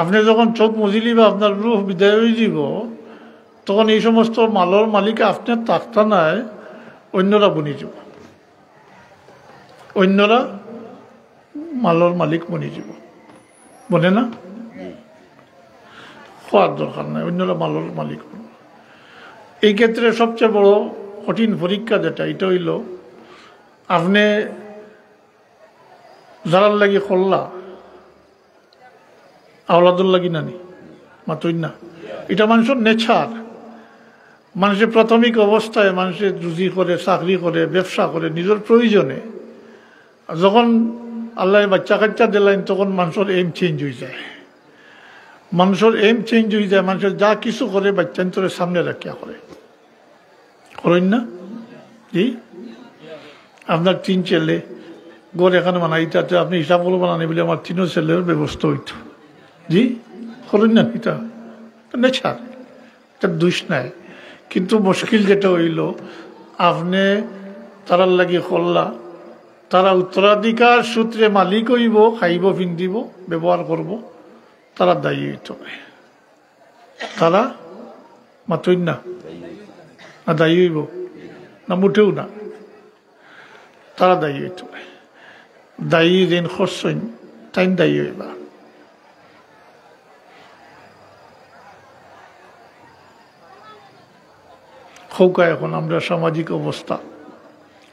আপনি যখন চোখ মুজিলি বা আপনার রূহ বিদায় হয়ে যাব, তখন এই সমস্ত মালর মালিক আপনার তাকতা নাই, অন্যরা বনি যাব, অন্যরা মালর মালিক বনি যাব, বলে না? হওয়ার দরকার নাই, অন্যরা মালর মালিক। এই ক্ষেত্রে সবচেয়ে বড় কঠিন পরীক্ষা যেটা, এটা হইল আপনি যারার লাগি খোল্লা আওলাদুল লাগি নানি মাতই না, এটা মানুষের নেচার। মানুষের প্রাথমিক অবস্থায় মানুষের রুজি করে, চাকরি করে, ব্যবসা করে নিজের প্রয়োজনে। যখন আল্লাহ বাচ্চা কাচ্চা দিলেন তখন মানুষের এম চেঞ্জ হয়ে যায়, মানুষের এম চেঞ্জ হয়ে যায়। মানুষের যা কিছু করে বাচ্চান্তরের সামনে রাখিয়া করে, করেন না? জি, আপনার 3 ছেলে গড় এখানে বানাইতে, আপনি হিসাব করে বানানি বলে আমার 3 ছেলের ব্যবস্থা হইত। জি, করেন না? এটা নেচার, এটা দোষ নাই। কিন্তু মুশকিল যেটা হইল, আপনি তারার লাগি করলা, তারা উত্তরাধিকার সূত্রে মালিক হইব, খাইব, পিন্দিব, ব্যবহার করব, তারা দায়ী হইত। তারা মাতই না, না দায়ী হইব না? মুঠেও না, তারা দায়ী হইত। দায়ী যেন খরচইন তাই দায়ী হইবা। খৌকা এখন আমরা সামাজিক অবস্থা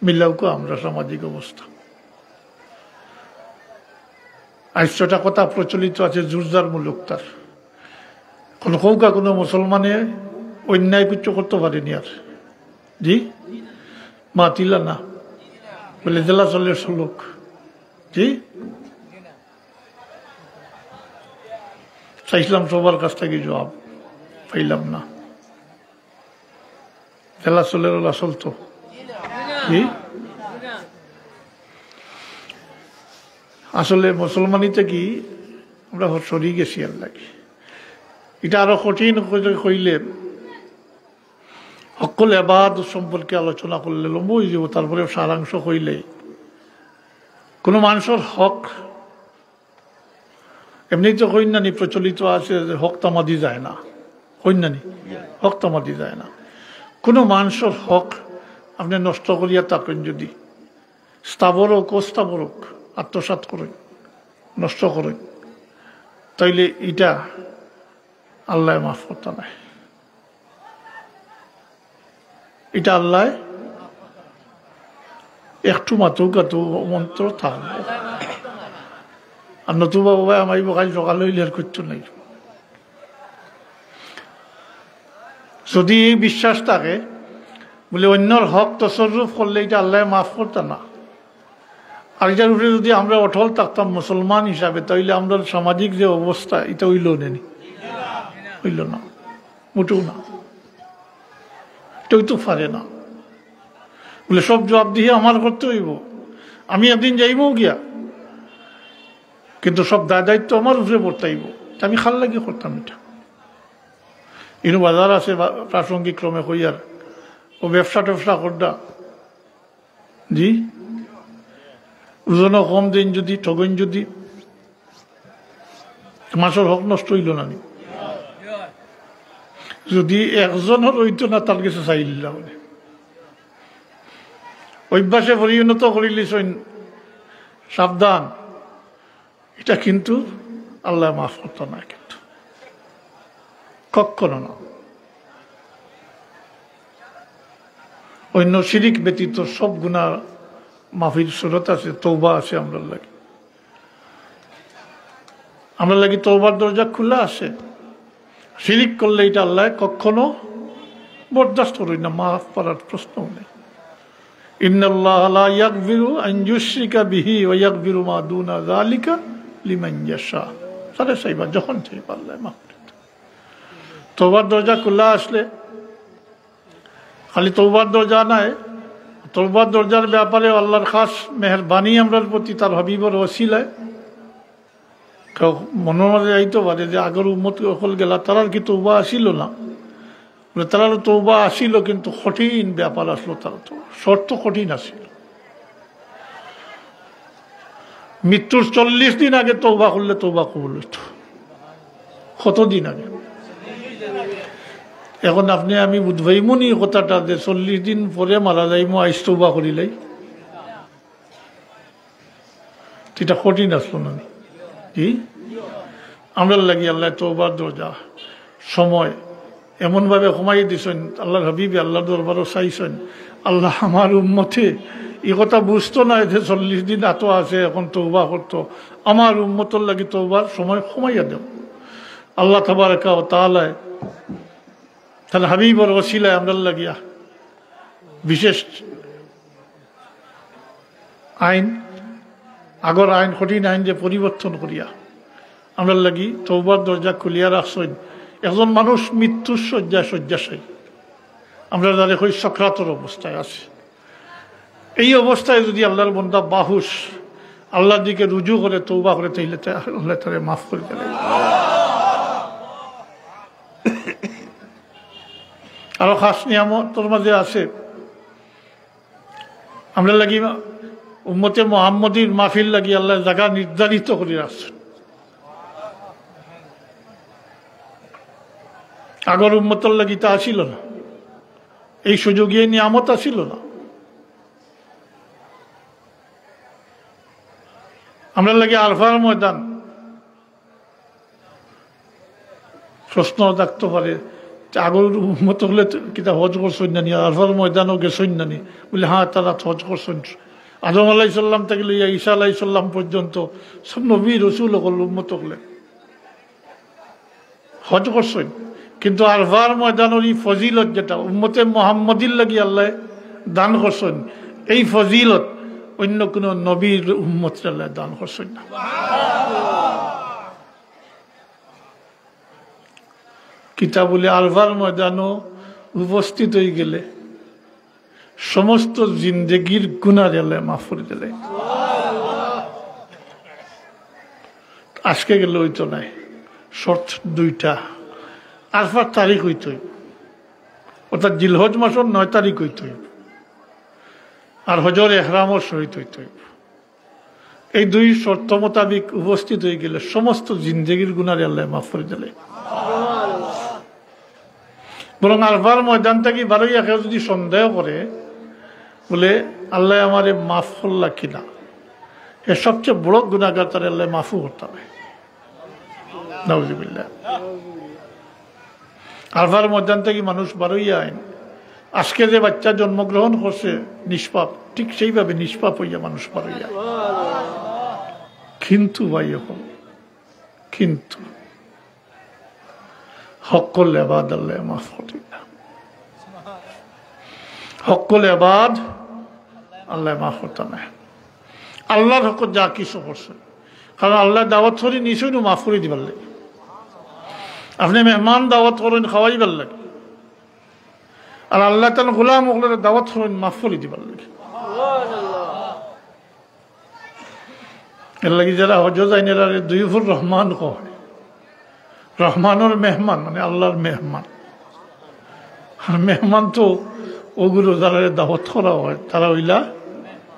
মিলাউকা, আমরা সামাজিক অবস্থা। আইসটা কথা প্রচলিত আছে জোরজারমূলক তার। কোন খৌকা কোনো মুসলমানে অন্যায় কিছু করতে পারেনি আর। জি, মাতিলা না বলে জেলা চলে সলুক। জি, চাইছিলাম সবার কাছ থেকে জবাব, পাইলাম না। জেলা চলে ওলা চলতো। জি, আসলে মুসলমানিতে কি আমরা সরি গেছি আর লাগে। এটা আরো কঠিন কইলে সকল এবাদ সম্পর্কে আলোচনা করলে লম্ব হয়ে যাব। তারপরে সারাংশ কইলে কোনো মানুষের হক এমনি তো কইনানি প্রচলিত আছে যে হক তামাদি যায় না, কইনানি হক তামাদি যায় না। কোনো মানুষের হক আপনি নষ্ট করিয়া থাকেন যদি, স্থাবরক অস্থাবরক আত্মসাৎ করেন, নষ্ট করেন, তাইলে এটা আল্লাহ মাফ করতে নাই। এটা আল্লাহ একটু মাতুকাত মন্ত্র থাকবো। আর নতুবা বাবা আমার কাল সকাল হইলে আর করতো নাই। যদি বিশ্বাস থাকে বলে অন্যর হক তসরুফ করলে এটা আল্লাহ মাফ করতে না, আর এটার উপরে যদি আমরা অটল থাকতাম মুসলমান হিসাবে, তাইলে আমরা সামাজিক যে অবস্থা এটা হইল নেনি, হইল না, মোটেও না। এটাই তো পারে না বলে সব জবাব দিয়ে আমার করতে হইব, আমি একদিন যাইবও গিয়া, কিন্তু সব দায়িত্ব আমার উপরে বর্তাইব। আমি খাল লাগিয়ে করতাম এটা। ইনু বাজার আছে প্রাসঙ্গিক ক্রমে হইয়ার ও ব্যবসা ট্যাবসা করডা। জি, ওজনও কম দিন যদি ঠগন যদি মাছের হক নষ্ট হইল না, যদি একজনের হইতো না তার কাছে চাইলিলা বলে অভ্যাসে পরিণত করিলিস, সাবধান, এটা কিন্তু আল্লাহ মাফ করতো না, কিন্তু কখনো না। অন্য শিরিক ব্যতীত সব গুনাহ মাফির সুরত আছে, তওবা আছে। আমরা লাগি তওবার দরজা খোলা আছে। শিরিক করলে এটা আল্লাহ কখনো বরদাস্ত করি না, মাফ করার প্রশ্ন নেই। ইন্নাল্লাহ লা ইয়াগফিরু আন ইউশরিকা বিহি ওয়া ইয়াগফিরু মা দুনা যালিকা লিমান ইয়াশা। সারা সাইবা যখন চাইবা আল্লাহ মাফ করে দেন। তওবার দরজা খোলা আসলে খালি তওবার দরজা নাই, তওবার দরজার ব্যাপারে আল্লাহর খাস মেহেরবানি আমরার প্রতি, তার হাবিবর ওসিলায়। মনের মাঝে আইতে পারে যে আগের উম্মত হল গেলা, তারার কি তওবা আসিল না? তারারও তওবা আসিল, কিন্তু কঠিন ব্যাপার আসলো, তারা তো শর্ত কঠিন আসিল। মৃত্যুর 40 দিন আগে তওবা করলে তওবা কবুল হইত। কতদিন আগে? এখন আপনি আমি বুধবাইমনি কথাটা যে 40 দিন পরে মারা যাইমো আইস তওবা করিলাই, এটা কঠিন আসলো না কি? আমরা লাগি আল্লাহ তওবার দরজা সময় এমনভাবে কমাই দিছেন, আল্লাহর হাবিবে আল্লাহর দরবারও চাইছেন, আল্লাহ আমার উম্মতে এই কথা বুঝতো না যে 40 দিন এত আছে, এখন তওবা করতো, আমার উম্মতর লাগি তওবার সময় কমাইয়া দেব। আল্লাহ তাবারাকা ওয়া তাআলা তার হাবিবর ওসিলায় আমরা লাগিয়া বিশেষ আইন, আগর আইন কঠিন আইন যে পরিবর্তন করিয়া আমরা লাগি তওবার দরজা খুলিয়া রাখছেন। একজন মানুষ মৃত্যুর শয্যাশায়ী, আমরা যারা কই সাকরাতের অবস্থায় আছে, এই অবস্থায় যদি আল্লাহর বান্দা বাহুস আল্লাহর দিকে রুজু করে তওবা করে, তাইলে আল্লাহ তাআলা মাফ করে দেন। আরো খাস নিয়ামতের মাঝে আছে আমরা লাগি উম্মতে মুহাম্মদীর মাহফিল লাগি আল্লাহ জায়গা নির্ধারিত করে রাখছেন। আগর উম্মতর লাগি তা আসিল না, এই সুযোগে নিয়ামত আসিল না। আমরা লাগে আরফার ময়দান, প্রশ্ন থাকতে পারে আগর উম্মত হলে কিতা হজ করছেন না নি, আরফার ময়দানও গেছেন না নি? বলে হ্যাঁ, তারা হজ করছেন। আদম আলাইসাল্লাম থেকে লইয়া ঈসা আলাইসাল্লাম পর্যন্ত সব নবী রসুল হল উম্মত হলে হজ করছেন। কিন্তু আরফার ময়দানের এই ফজিলত যেটা উম্মতে মুহাম্মদীর লাগি আল্লাহ দান করছেন, এই ফজিলত অন্য কোনো নবীর উম্মত আল্লাহ দান করছেন না। কিতাবুলে আরফার ময়দানও উপস্থিত হয়ে গেলে সমস্ত জিন্দেগির গুনাহ আল্লাহ মাফ করে দিলে। আজকে গেলে হইতো নাই, শর্ত দুইটা। আরফার তারিখ হইত, অর্থাৎ জিলহজ মাসের 9 তারিখ হইত, আর হজর এহরামর সহিত হইত। এই দুই শর্ত মোতাবিক উপস্থিত হয়ে গেলে সমস্ত জিন্দেগির গুনাহ আল্লাহ মাফ করে দিলে। বরং আরফার ময়দান থেকে বারোই কেউ যদি সন্দেহ করে বলে আল্লাহ আমারে মাফ করলা কিনা, এ সবচেয়ে বড় গুনাহগার, তার আল্লাহ মাফও করতে হবে। নাউজুবিল্লাহ। আরফার ময়দান থেকে মানুষ বারোই আইন, আজকে যে বাচ্চা জন্মগ্রহণ করছে নিষ্পাপ, ঠিক সেইভাবে নিষ্পাপ হইয়া মানুষ বারোই আইন। কিন্তু ভাই এখন কিন্তু হক্কল এবাদ আল্লাহ মাফ করেন না, হক্কল এবাদ আল্লাহ মাফ করতে না। আল্লাহর হক যা কিছু করছে, কারণ আল্লাহ দাওয়াত করি নিশ্চয়ই মাফ করে দিবার লাগে। আপনি মেহমান দাওয়াত করেন খাওয়াইবার লাগে, আর আল্লাহ তাআলা গোলাম ওগুলোর দাওয়াত করেন মাফ করে দিবার লাগে। এর লাগে যারা হজ যাইন এরা দুইফুর রহমান কয়, রহমানের মেহমান মানে আল্লাহর মেহমান। আর মেহমান তো ওগুলো যারা দাওয়াত করা হয় তারা হইলা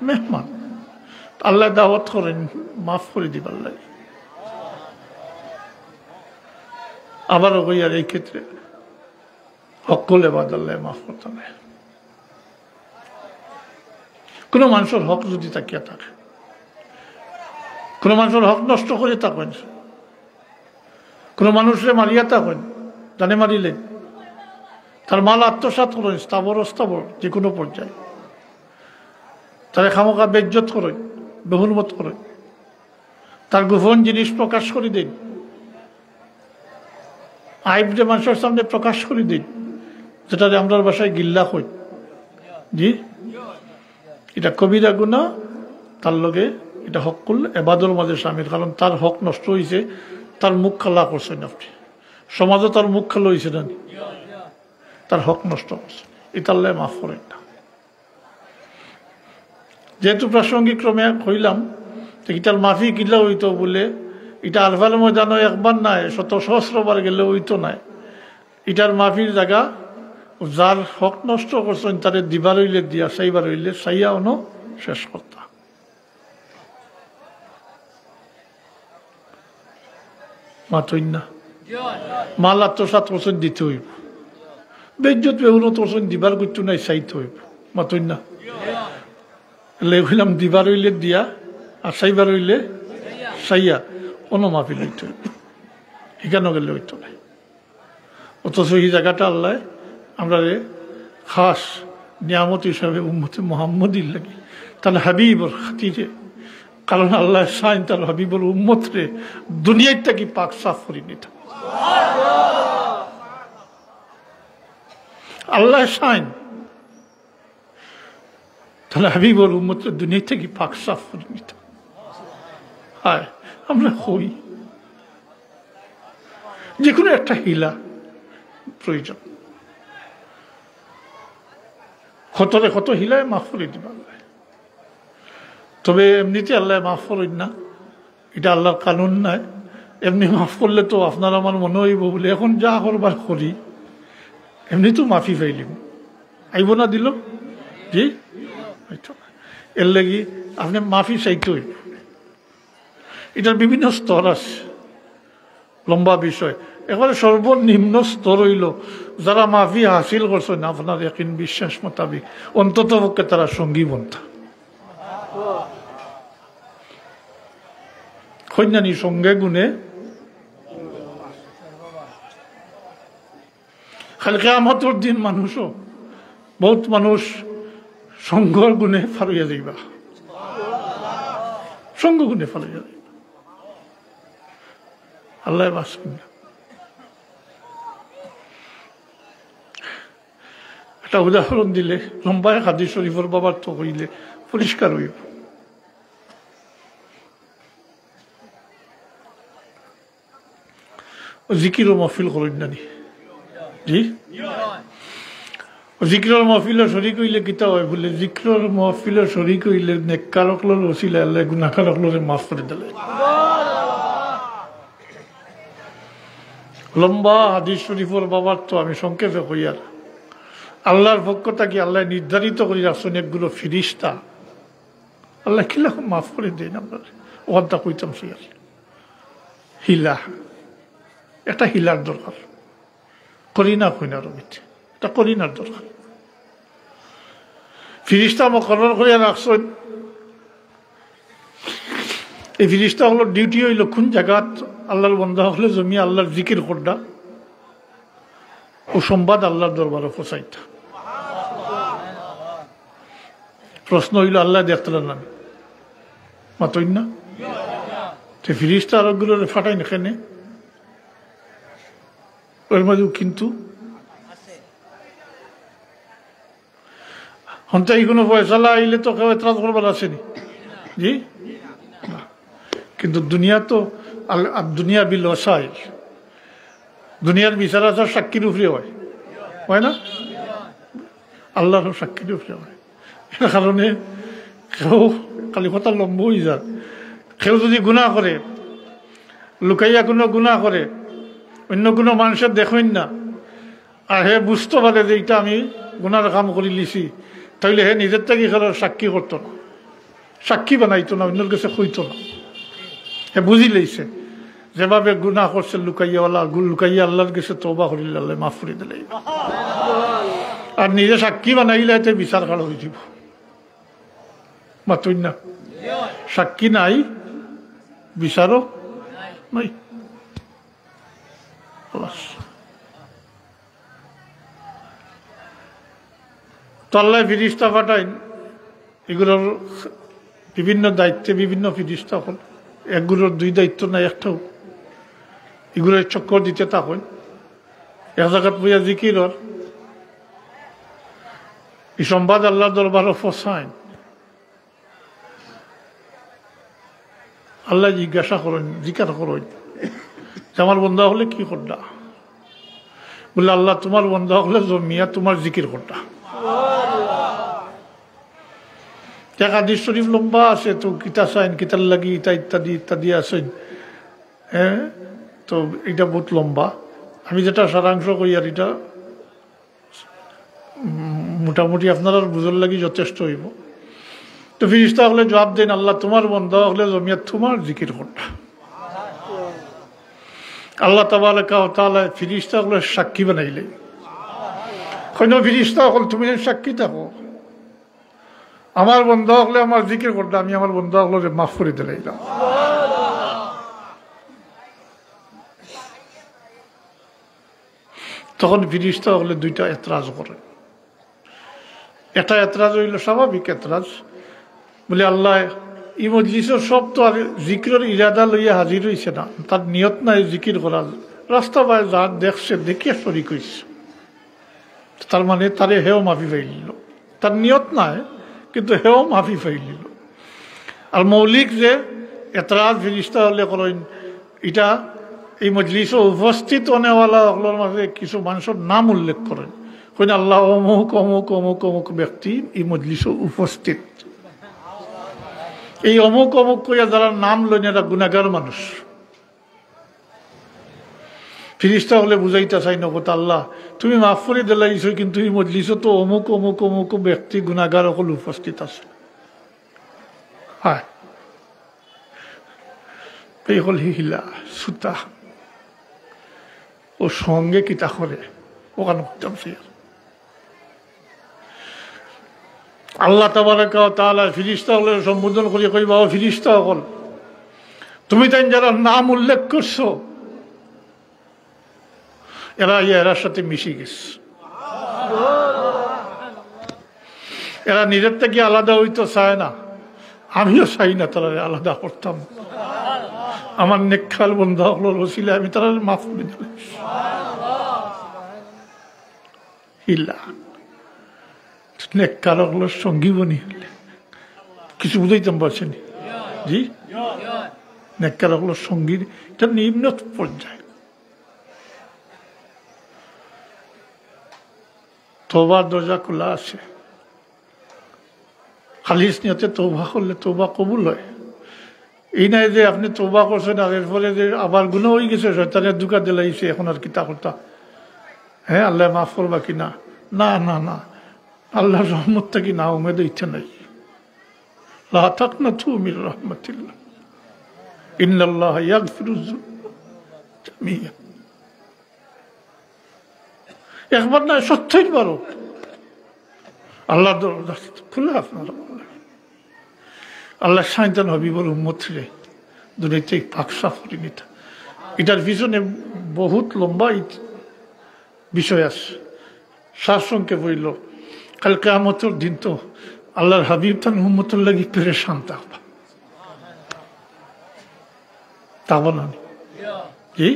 মেহমান। আল্লাহ দাওয়াত করেন মাফ করে দিবার লাগে। আবারও কই আর এই ক্ষেত্রে হক্কল এবাদ আল্লাহ মাফ করতে নেই। কোনো মানুষের হক যদি তাকিয়া থাকে, কোনো মানুষের হক নষ্ট করে থাকেন, কোনো মানুষের মারিয়া থাকেন, জানে মারিলেন, তার মাল আত্মসাৎ করেন স্থাবর অস্থাবর যে কোনো পর্যায়ে, তারা খামোখা বেজ্জত করেন, বেহুরমত করেন, তার গোপন জিনিস প্রকাশ করে দিন, আইব যে মানুষের সামনে প্রকাশ করে দিন, যেটা আমরা বাসায় গিল্লা হই, জি এটা কবিরা গুনাহ, তার লগে এটা হক করলে এবাদর মাঝে স্বামীর, কারণ তার হক নষ্ট হয়েছে, তার মুখ খালা করছেন আপনি, সমাজও তার মুখ খালো হয়েছে না, তার হক নষ্ট করছে, এটা আল্লাহ মাফ করেন না। যেহেতু প্রাসঙ্গিক ক্রমে হইলাম, এটার মাফি কিলা হইতো বলে, এটা আরফার ময়দানও একবার নাই, শত সহস্রবার গেলে হইতো নাই। এটার মাফির জায়গা যার হক নষ্ট করছেন তারে দিবার হইলে দিয়া, সেইবার হইলে সাইয়া অন শেষ করতা। মাতইন না মাল আত্মসাত করছেন দিতে হইব, বেজ্জত বেউনত করছেন দিবার করতে নাই চাইতে হইব, মাতই না লেগলাম দিবার হইলে দিয়া আর চাইবার হইলে চাইয়া কোনো মাফিল হইতে হইব, এখানে গেলে হইতো না। অথচ এই জায়গাটা আল্লাহ আমরা খাস নিয়ামত হিসাবে উম্মতে মুহাম্মদীর লাগি তাহলে হাবিবর খাতিরে, কারণ আল্লাহ সাইন তার হাবিবর উম্মত রে দুনিয়াটা কি পাক সাফ করি নিতাম, আল্লাহ সাইন তাহলে হাবিবর উম্মত রে দুনিয়া থেকে পাক সাফ করে নিতাম। হায় আমরা হই যে কোনো একটা হিলা প্রয়োজন, ক্ষতরে ক্ষত হিলায় মাফ করে দিবা আল্লাহ। তবে এমনিতে আল্লাহ মাফ করেন না, এটা আল্লাহর কানুন নাই। এমনি মাফ করলে তো আপনার আমার মনে হইব বলে এখন যা করবার করি, এমনি তো মাফি পাইলিম, আইব না দিল জি এর লাগি আপনি মাফি চাইতে হইব। এটার বিভিন্ন স্তর আছে, লম্বা বিষয়। এবারে সর্বনিম্ন স্তর হইল যারা মাফি হাসিল করছেন আপনার একদিন বিশ্বাস মোতাবিক অন্তত পক্ষে তারা সঙ্গী বন্ধা কন্যানি সঙ্গে গুণে খালি কিয়ামতের দিন মানুষও বহুত মানুষ সঙ্গর গুণে ফারইয়া যাইবা, সঙ্গ গুণে ফারইয়া যাইবা, আল্লাহ বাঁচবেন না। একটা উদাহরণ দিলে লম্বায় হাদিস শরীফের বাবার তো হইলে পরিষ্কার হইব। জিকির ও মহফিল করেন নানি জি, জিকিরের মহফিল শরিক হইলে কিতা হয় বলে, জিকিরের মহফিল শরিক হইলে নেককারকলর ওসিলা আল্লাহ গুনাহগারকলরে মাফ করে দিলে। লম্বা হাদিস শরীফের বাবার তো আমি সংক্ষেপে কইয়ার, আল্লাহর পক্ষটা কি আল্লাহ নির্ধারিত করে রাখছেন একগুলো ফিরিস্তা, আল্লাহ কিরকম মাফ করে দেন আপনার ওয়াদা কইতাম সে হিলা, একটা হিলার দরকার, করি না কই না রবিতে এটা করিনার দরকার। ফিরিস্তা মুকরর করে রাখছেন, এই ফিরিস্তা হলো ডিউটি হইল কোন জায়গাত আল্লাহর বন্ধা হলে জমি আল্লাহর জিকির করডা ও সংবাদ আল্লাহর দরবারে পৌঁছাইতা। প্রশ্ন হইল আল্লাহ দেখতেলেন না মাতই না, ফিরিস্তা আরোগুলো ফাটাই এখানে ওর মধ্যেও কিন্তু হন্তাই কোনো ফয়সালা আইলে তো কেউ এতরাজ করবার আসেনি জি, কিন্তু দুনিয়া তো দুনিয়া বিল ওসাইল, দুনিয়ার বিচার আচার সাক্ষীর উপরে হয় না, আল্লাহর সাক্ষীর উপরে হয়। এর কারণে কেউ খালি কথা লম্ব হয়ে যায়, কেউ যদি গুনাহ করে লুকাইয়া কোনো গুনাহ করে অন্য কোনো মানুষের দেখেন না, আর হে বুঝতে পারে যে এইটা আমি গুনার কাম করে লিছি, তাইলে হে নিজের থেকে খেলার সাক্ষী করতো না, সাক্ষী বানাইতো না, অন্যের কাছে হইতো না। হে বুঝি লইছে যেভাবে গুনাহ করছে লুকাইয়াওয়ালা লুকাইয়া আল্লাহর কাছে তওবা করিলে আল্লাহ মাফ করে দিলে, আর নিজে সাক্ষী বানাইলে এতে বিচার কাল হয়ে যাব। মাতুই না, সাক্ষী নাই বিচারও নাই। তো আল্লাহ ফিরিস্তা পাঠাইন, এগুলোর বিভিন্ন দায়িত্বে বিভিন্ন ফিরিস্তা হল, একগুলোর দুই দায়িত্ব নাই একটাও, এগুলোর চক্কর দিতে থাকেন। এক জায়গাত বইয়া জিকিরর এই সংবাদ আল্লাহ দরবারও ফসাইন, আল্লাহ জিজ্ঞাসা করেন জিজ্ঞাসা করেন যে আমার বন্ধা হলে কি করডা, বলে আল্লাহ তোমার বন্ধা হলে জমিয়া তোমার জিকির করডা। এক হাদিস শরীফ লম্বা আছে, তো কিতা চাইন কিতার লাগি ইটা ইত্যাদি ইত্যাদি আছেন, হ্যাঁ তো এটা বহুত লম্বা, আমি যেটা সারাংশ করি আর এটা মোটামুটি আপনার বুঝর লাগি যথেষ্ট হইব। তো ফিরিস্তা হলে জবাব দেন আল্লাহ তোমার বন্ধা হলে জমিয়া তোমার জিকির করডা। আল্লাহ তাবারাকা ওয়া তাআলা ফেরেশতাগুলো সাক্ষী বানাইলেন। কোন ফেরেশতা হল তুমি সাক্ষী থাকো, আমার বন্ধা হলে আমার জিকির করতে, আমি আমার বন্ধা হলে মাফ করে দিলাম। তখন ফেরেশতা হলে দুইটা এতরাজ করে। এটা এতরাজ হইল স্বাভাবিক এতরাজ, বলে আল্লাহ এই মজলিসের সব তো আর জিকিরের ইরাদা লইয়া হাজির হয়েছে না, তার নিয়ত নাই জিকির করার, রাস্তা বাই যা দেখছে দেখিয়া শরিক হয়েছে, তার মানে তারে হেও মাফি পাইলিল, তার নিয়ত নাই কিন্তু হেও মাফি পাইলিল। আর মৌলিক যে এতরাজ ফেরেশতা হলে করেন, এটা এই মজলিসে উপস্থিত অনেওয়ালা হলোর মাঝে কিছু মানুষের নাম উল্লেখ করেন, কইন আল্লাহ অমুক অমুক অমুক অমুক ব্যক্তি এই মজলিসে উপস্থিত। এই অমুক অমুক কইয়া যারা নাম লইন এরা গুনাহগার মানুষ। ফেরেশতা হলে বুঝাইতে চাই না কথা, আল্লাহ তুমি মাফ করে দিলাইছো, কিন্তু এই মজলিসে তো অমুক অমুক অমুক ব্যক্তি গুনাহগার সকল উপস্থিত আছে। হ্যাঁ, এই হল হিলা সুতা ও সঙ্গে কিতা করে ওখানে হতাম সে। আল্লাহ তাবারাকা ওয়া তাআলা ফেরেশতা হলে সম্বোধন করে কইবা, ও ফেরেশতা হল তুমি তাই যারা নাম উল্লেখ করছো এরার সাথে মিশে গেছে, এরা নিজের থেকে আলাদা হইতে চায় না, আমিও চাই না তারা আলাদা করতাম। আমার নেককার বন্ধা হলো রসিলে আমি তারা মাফ করে দিলাম। ইল্লা নেককার হলো সঙ্গীবনী হলে কিছু বুঝাইতাম পারছেন জি, নেককার হলো সঙ্গীর, এটা নিম্ন পর্যায়ে। তওবার দরজা খোলা আছে, খালিস নিয়তে তওবা করলে তওবা কবুল হয়। এই নাই যে আপনি তওবা করছেন আর এরপরে যে আবার গুনাহ হয়ে গেছে, শয়তানের দুকা দিলাইছে, এখন আর কিতা করতা, হ্যাঁ আল্লাহ মাফ করবা কিনা, না না না, আল্লাহর রহমত থেকে না উমেদ ইচ্ছা নাই। লা তাকনাতু মির রাহমাতিল্লাহ ইন্নাল্লাহা ইয়াগফিরুয যুনুবা জামিআ। একবার না 70 বারও আল্লাহ খুলে আপনার আল্লাহ সাইতান হবিবর উম্মত রে দুনিয়াতে পাক সাফ করে নিতে। এটার পিছনে বহুত লম্বা বিষয় আছে, সারসংক্ষেপ হইল কাল কিয়ামতের দিন তো আল্লাহর হাবিব তার উম্মতের লাগি পেরেশান থাকবা, তাবো না কি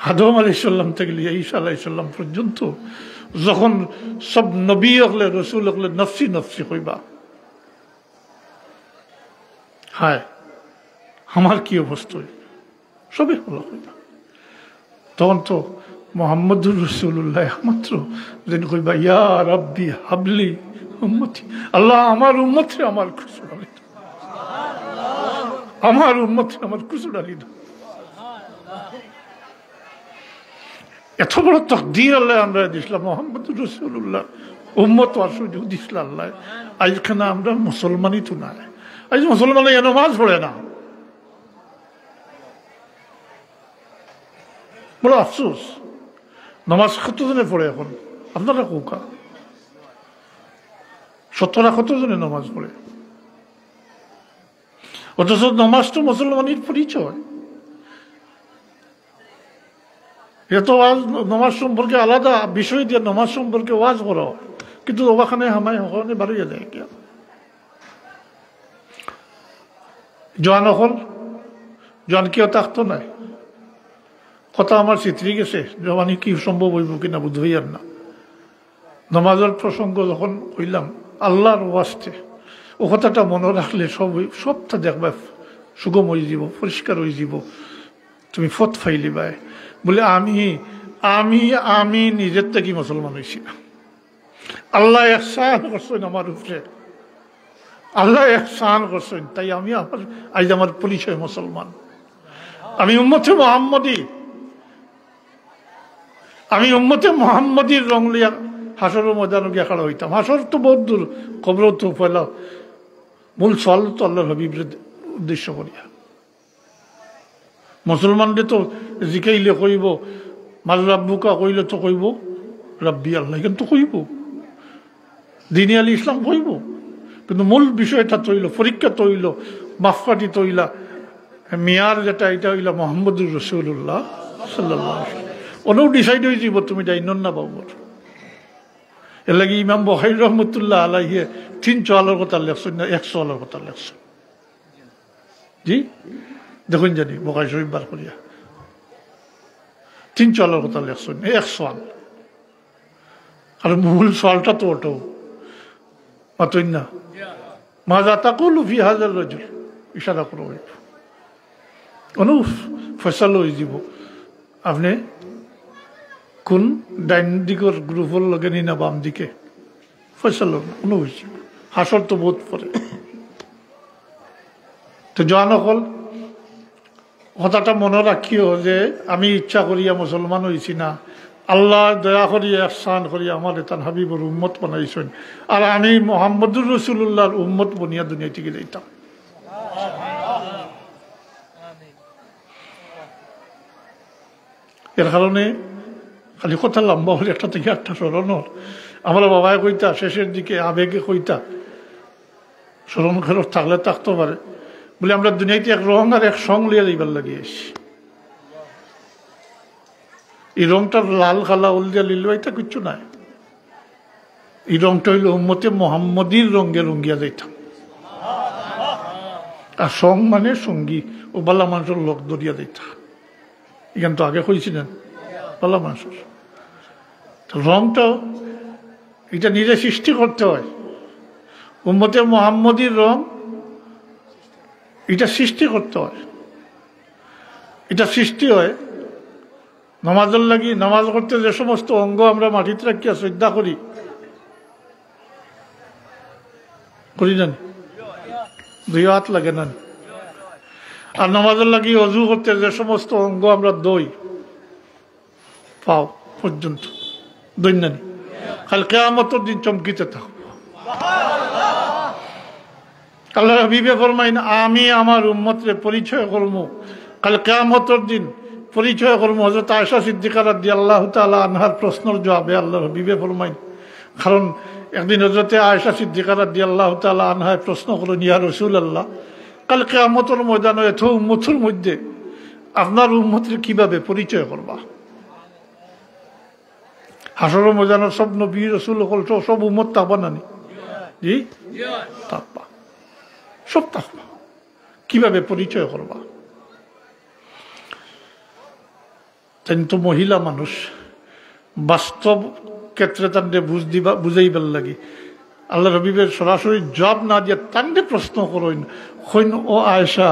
আদম আলাইহিস সালাম থেকে ঈসা আলাইহিস সালাম পর্যন্ত যখন সব নবী হলে রসুল হলে নফসি নফসি কইবা, হায় আমার কি অবস্থা, সবই হলো কইবা, তখন তো মুহাম্মদুর রাসূলুল্লাহ মাত্র যেন কইবা ইয়া রাব্বি হাবলি উম্মতি, আল্লাহ আমার উম্মতরে আমার খুশি, আমার উম্মতরে আমার খুশি ডালি। এত বড় তকদির আল্লাহ আমরা দিছিলাম, মুহাম্মদুর রাসূলুল্লাহ উম্মত আর সুযোগ দিছিল আল্লাহ। আজখানে আমরা মুসলমানই তো নাই, আজ মুসলমানে নামাজ পড়ে না, বড় আফসোস। নামাজ কতজনে পড়ে এখন আপনারা কৌকা, 70 কতজনে নামাজ পড়ে, অথচ নামাজ তো মুসলমানের পরিচয়। এত ওয়াজ নামাজ সম্পর্কে আলাদা বিষয় দিয়ে নামাজ সম্পর্কে ওয়াজ করা, কিন্তু ওখানে হামায় ওখানে বাড়িয়ে দেয় কে জোয়ান হল, জোয়ান কেউ থাকতো নাই, কথা আমার চিত্রি গেছে, জওয়ানি কি সম্ভব হইব কিনা বুঝবই আর না। নামাজের প্রসঙ্গ যখন কইলাম আল্লাহর ওয়াস্তে, ও কথাটা মনে রাখলে সবটা দেখবা সুগম হয়ে যাব, পরিষ্কার হয়ে যাব, তুমি ফত ফাইলিবাই বলে আমি আমি আমি নিজের থেকে মুসলমান হয়েছি না, আল্লাহ ইহসান করছেন আমার উপরে, আল্লাহ ইহসান করছেন, তাই আমি আজ আমার পরিচয় মুসলমান। আমি উম্মতে মুহাম্মদী, আমি উম্মতে মুহাম্মদীর রং লিয়া হাসরের ময়দানে গিয়ে খাড়া হইতাম। হাসর তো বহুত দূর, কবর তো পয়লা, মূল সওয়াল তো আল্লাহর হাবিবের উদ্দেশ্য করিয়া। মুসলমানদের তো জিকাইলে কইব মাল রাব্বুকা কইলে তো কইব রাব্বি আল্লাহ, কিন্তু কইব দিনী আল ইসলাম কইব, কিন্তু মূল বিষয়টা তৈল, পরীক্ষা তৈল, মাফকাটি তৈলা, মেয়ার যেটা এটা হইলা মোহাম্মদুর রসুল্লাহ সাল্লাল্লাহু আলাইহি ওয়াসাল্লাম। অনেও ডিসাইড হয়ে যাব তুমি ডাইনন না বাবুর। এর লাগে ইমাম বুখারী রহমতুল্লাহ আলাইহি 300 আলোর কথা লেখছেন না 100 আলোর কথা লেখছেন। জি দেখুন জানি বুখারী শরীফ বার করিয়া 300 আলোর কথা লেখছেন 100 আল। আর মূল সওয়ালটা তো ওটাও মাতইন না, মাযা তাকুলু ফি হাযার রাজুল, ইশারা করো অনুফ ফয়সালা হয়ে যাব আপনি কোন ডাইন দিকের গ্রুপের লগে নি না বাম দিকে, ফয়সালা অনু হয়েছে। হাসর তো বহুত পরে। তো জোয়ান হল কথাটা মনে রাখিও যে আমি ইচ্ছা করিয়া মুসলমান হয়েছি না, আল্লাহ দয়া করিয়া ইহসান করিয়া আমার তান হাবিবুর উম্মত বানাইছেন, আর আমি মুহাম্মদুর রাসূলুল্লাহর উম্মত বনিয়া দুনিয়া থেকে যাইতাম। এর কারণে খালি কথা লম্বা হলে একটা থেকে একটা স্মরণর আমার বাবায় কইতা শেষের দিকে আবেগে কইতা, স্মরণ খেলোর থাকলে থাকতে পারে বলে আমরা দুনিয়াতে এক রং আর এক সং লিয়া যাইবার লাগিয়েছি। এই রংটার লাল কালা উলদিয়া লিলু এটা কিচ্ছু নাই, এই রংটা হইল উম্মতে মোহাম্মদীর রঙে রঙ্গিয়া যাইতাম। আর সং মানে সঙ্গী ও বালা মানুষের লোক দরিয়া যাইতাম। এখান তো আগে কইছিলেন বালা মানুষের রংটা এটা নিজে সৃষ্টি করতে হয়। উম্মতে মোহাম্মদীর রং এটা সৃষ্টি করতে হয়। এটা সৃষ্টি হয় নামাজের লাগি, নামাজ করতে যে সমস্ত অঙ্গ আমরা মাটিতে রাখিয়া শ্রদ্ধা করি, করি না দুই হাত লাগে না। আর নামাজের লাগি অজু করতে যে সমস্ত অঙ্গ আমরা দই পাও পর্যন্ত দৈন্যানি, কাল কিয়ামতের দিন চমকিতে থাকবো। আল্লাহ হাবিবে ফরমাইন আমি আমার উম্মতরে পরিচয় করবো, কাল কিয়ামতের দিন পরিচয় করবো। হযরত আয়েশা সিদ্দিকা রাদিয়াল্লাহু তাআলা আনহার প্রশ্নের জবাবে আল্লাহ হাবিবে ফরমাইন, কারণ একদিন হযরত আয়েশা সিদ্দিকা রাদিয়াল্লাহু তাআলা আনহায় প্রশ্ন করলেন, ইয়া রাসূলুল্লাহ কাল কিয়ামতের ময়দানে এত উম্মতের মধ্যে আপনার উম্মতরে কিভাবে পরিচয় করবা? হাসরের ময়দানের সব নবী রাসূল সব উম্মত থাকবা নানি? জি থাকবা, সব থাকবা। কিভাবে পরিচয় করবা? কিন্তু মহিলা মানুষ বাস্তব ক্ষেত্রে তান্ডে বুঝাইবার লাগে আল্লাহ হাবিবের সরাসরি জবাব না দিয়ে তান্ডে প্রশ্ন করেন, হইন ও আয়েশা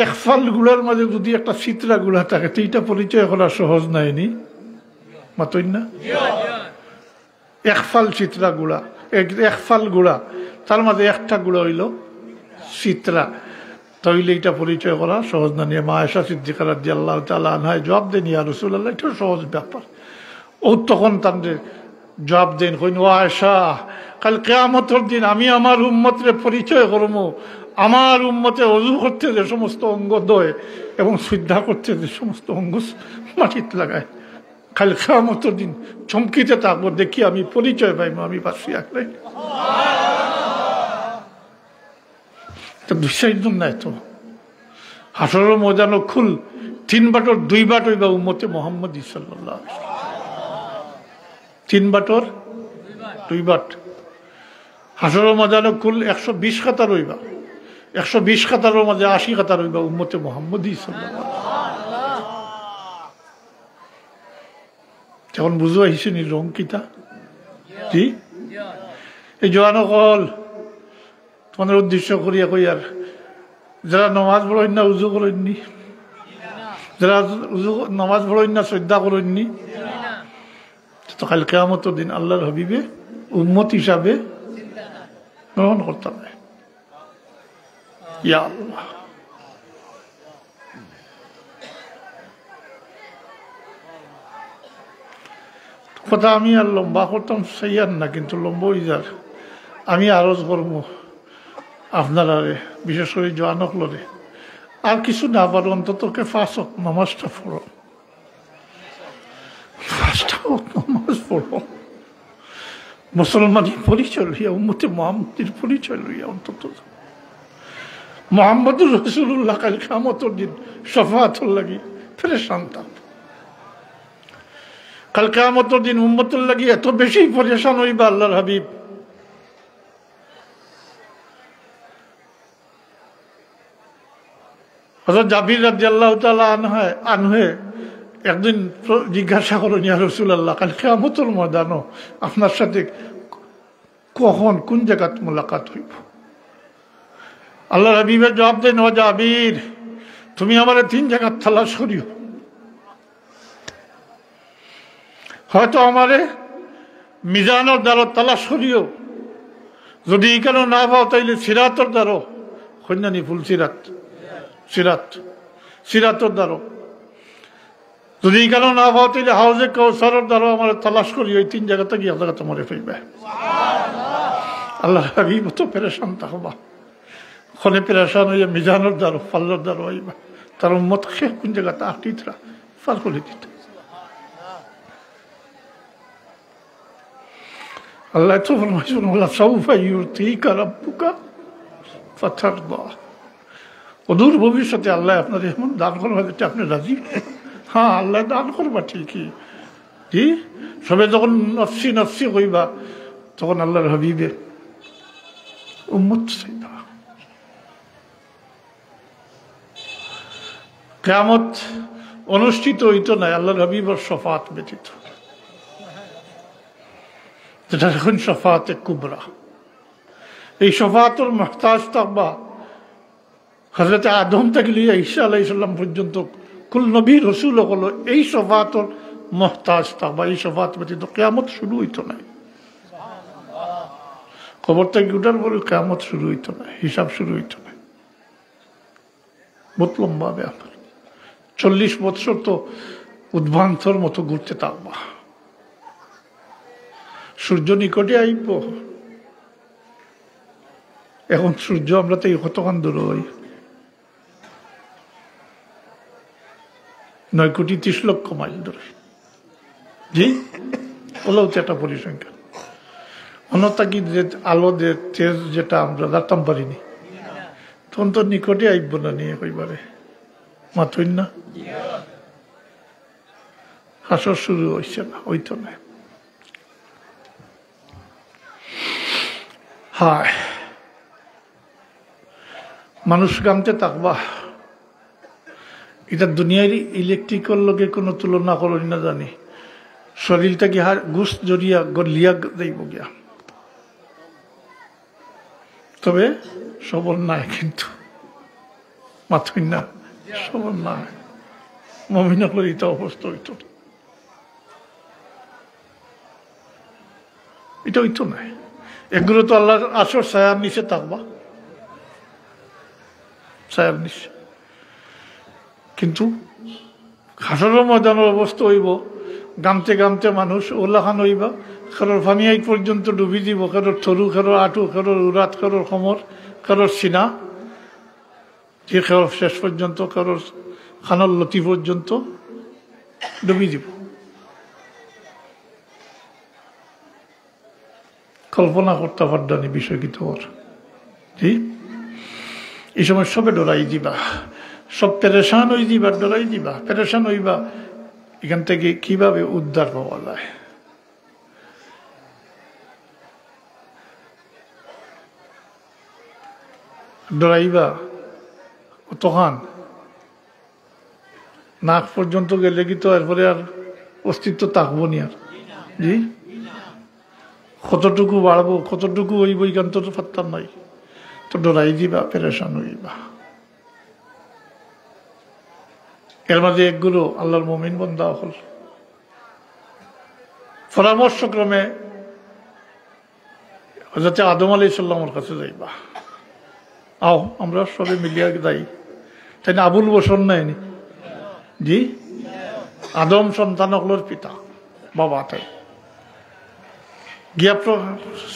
একফাল গুলার মাঝে যদি একটা চিত্রা গুলা থাকে তো এইটা পরিচয় করা সহজ নাইনি? মাতইন না? একফাল চিত্রা গুলা, একফাল গুলা তার মাঝে একটা গুলা হইল চিত্রা, তাইলে এটা পরিচয় করা সহজ না। নিয়ে মা আয়েশা সিদ্দিকা রাদিয়াল্লাহু তাআলা আনহা জবাব দেন, ইয়া রাসূলুল্লাহ এটা সহজ ব্যাপার। ও তখন তাদের জবাব দেন, কইন ও আয়েশা কাল কিয়ামতের দিন আমি আমার উম্মতরে পরিচয় করবো, আমার উম্মতে ওযু করতে যে সমস্ত অঙ্গ দয় এবং শ্রদ্ধা করতে যে সমস্ত অঙ্গ মাটিতে লাগায়, কাল কিয়ামতের দিন চমকিতে থাকবো, দেখি আমি পরিচয় পাইবো আমি পাচ্ছি একলাই। দুঃসাইজন নাই তো হাসরের ময়দান খুল 3 বাটর 2 বাট হইবা উম্মতে মুহাম্মদী সাল্লাল্লাহু আলাইহি ওয়াসাল্লাম। 3 বাটর 2 বাট হাসরের ময়দান খুল 120 কাতার হইবা, 120 কাতারের মাঝে 80 কাতার হইবা উম্মতে মুহাম্মদী সাল্লাল্লাহু আলাইহি ওয়াসাল্লাম। এখন বুঝো আহিছে নি রং কিতা? জি এই জোয়ান কল তোমাদের উদ্দেশ্য করিয়া কই, আর যারা নমাজ পড়েন না উজু করেননি, যারা নমাজ পড়েন না শ্রদ্ধা করেননি, তো কাল কিয়ামতের দিন আল্লাহর হাবিবে উম্মত হিসাবে গ্রহণ করতে হবে। ইয়া আল্লাহ, কথা আমি আর লম্বা করতাম সেই আর না, কিন্তু লম্বা হয়ে যার আমি আরজ করবো আপনারা বিশেষ করে জোয়ানক লরে আর কিছু না পারো অন্তত কে 5 ওয়াক্ত নামাজটা পড়ো, 5 ওয়াক্ত নামাজ পড়ো, মুসলমানের পরিচয় লইয়া, উম্মতে মুহাম্মদের পরিচয় লইয়া অন্তত মুহাম্মদুর রাসূলুল্লাহ কাল কিয়ামতের দিন শাফাআতুল লাগি পেরেশান থাকব। কাল কিয়ামতের দিন উম্মতুল লাগি এত বেশি পরেশান হইবা আল্লাহর হাবিব। হযরত জাবির রাদিয়াল্লাহু তাআলা আনহু একদিন জিজ্ঞাসা করেন, ইয়া রাসূলুল্লাহ, কাল কিয়ামতের ময়দানে আপনার সাথে কখন কোন জায়গাত মুলাকাত হইব? আল্লাহর হাবিবের জবাব দেন, ও জাবির, তুমি আমারে 3 জায়গাত তালাশ করিও। হয়তো আমারে মিজানের দ্বারা তালাশ করিও, যদি এখানে না পাও তাইলে সিরাতের দ্বারা, কন্যানি ফুল সিরাত, সিরাতের দ্বারা, যদি এখানে না পাও তাইলে হাউজে কাউসারের দ্বারা আমার তালাশ করি, ওই 3 জায়গাতে গিয়ে জায়গা তোমারে পাইবে। আল্লাহ হাবিব তো পেরেশান থাকবা, ওখানে পেরেশান হইয়া মিজানের দ্বারা, ফাল্লার দ্বারা হইবা, তার উম্মত সে কোন জায়গাতে আটিতরা ফাল করে দিত। আল্লাহ তো ফরমাইছেন, ওয়ালা সাউফা ইউতিকা রাব্বুকা ফাতারদা, অদূর ভবিষ্যতে আল্লাহ আপনার এমন দান করবা যেটা আপনি রাজি। হ্যাঁ, আল্লাহ দান করবা ঠিকই, জি, সবে যখন নফসি নফসি কইবা তখন আল্লাহর হাবিবে উম্মত চাইবা। কিয়ামত অনুষ্ঠিত হইতো না আল্লাহর হাবিবের শফাত ব্যতীত, যেটা এখন শফাতে কুবরা। এই শফাতের মুহতাজ থাকবা হযরত আদম থেকে লিয়ে ঈসা আলাইহিস সালাম পর্যন্ত কুল নবী রাসূল হলো এই শফাতের মুহতাজ থাকবা। এই শফাত ব্যতীত কিয়ামত শুরু হইতো না। কবর থেকে উঠার পরে কিয়ামত শুরু হইতো না, হিসাব শুরু হইতো না। বহুত লম্বা ব্যাপার, 40 বছর তো উদ্ভ্রান্তর মতো ঘুরতে থাকবা। সূর্য নিকটে আইব, এখন সূর্য আমরা তো কতক্ষণ দূর হই, 9,30,00,000 মাইল দূরে, জি, ওলাও তো একটা পরিসংখ্যান। অন্যতাকি যে আলো যে তেজ যেটা আমরা জানতাম পারিনি, তখন তো নিকটে আইব না নিয়ে কইবারে মাথুই না, হাসর শুরু হয়েছে না, হইতো না। হায়, মানুষ গামতে থাকবা, এটা দুনিয়ার ইলেকট্রিকের লগে কোনো তুলনা করি না জানি। শরীরটা কি হার ঘুষ জড়িয়া গলিয়া যাইব গিয়া, তবে সবল নাই, কিন্তু মাথুই না, সবল নাই। মুমিনের এটা অবস্থা হইত, এটা হইতো না। এগুলো তো আল্লাহর আসর ছায়ার নিচে থাকবা, ছায়ার নিচে। কিন্তু হাসরের ময়দানের অবস্থা হইব, গামতে গামতে মানুষ ওলাখান হইবা, কারোর ফানিয়াই পর্যন্ত ডুবি দিব, কারোর থরু, কারোর আঁটু, কারোর উরাত, কারোর কোমর, কারোর সিনা, যে কারোর শেষ পর্যন্ত, কারোর খানার লতি পর্যন্ত ডুবি দিব। কল্পনা করতে পারদানি বিষয় কি তোমার, জি? এই সময় সবে ডরাই দিবা, সব পেরেশান হয়ে দিবা, ডরাই দিবা, পেরেশান হইবা। এখান থেকে কিভাবে উদ্ধার পাওয়া যায়? ডরাইবা কতক্ষণ? নাক পর্যন্ত গেলে কি তো এরপরে আর অস্তিত্ব থাকবো নি আর, জি? কতটুকু বাড়বো, কতটুকু হইব, এখান তো পারতাম নাই। তো ডরাই দিবা, পেরেশান হইবা। এর মাঝে একগুলো আল্লাহর মুমিন বান্দা হল পরামর্শক্রমে হযরত আদম আলাইহিস সালামের কাছে যাইবা। আও আমরা সবে মিলিয়া যাই, তাই না? আবুল বসর নাইনি, জি, আদম সন্তানগুলোর পিতা, বাবা। তাই গিয়া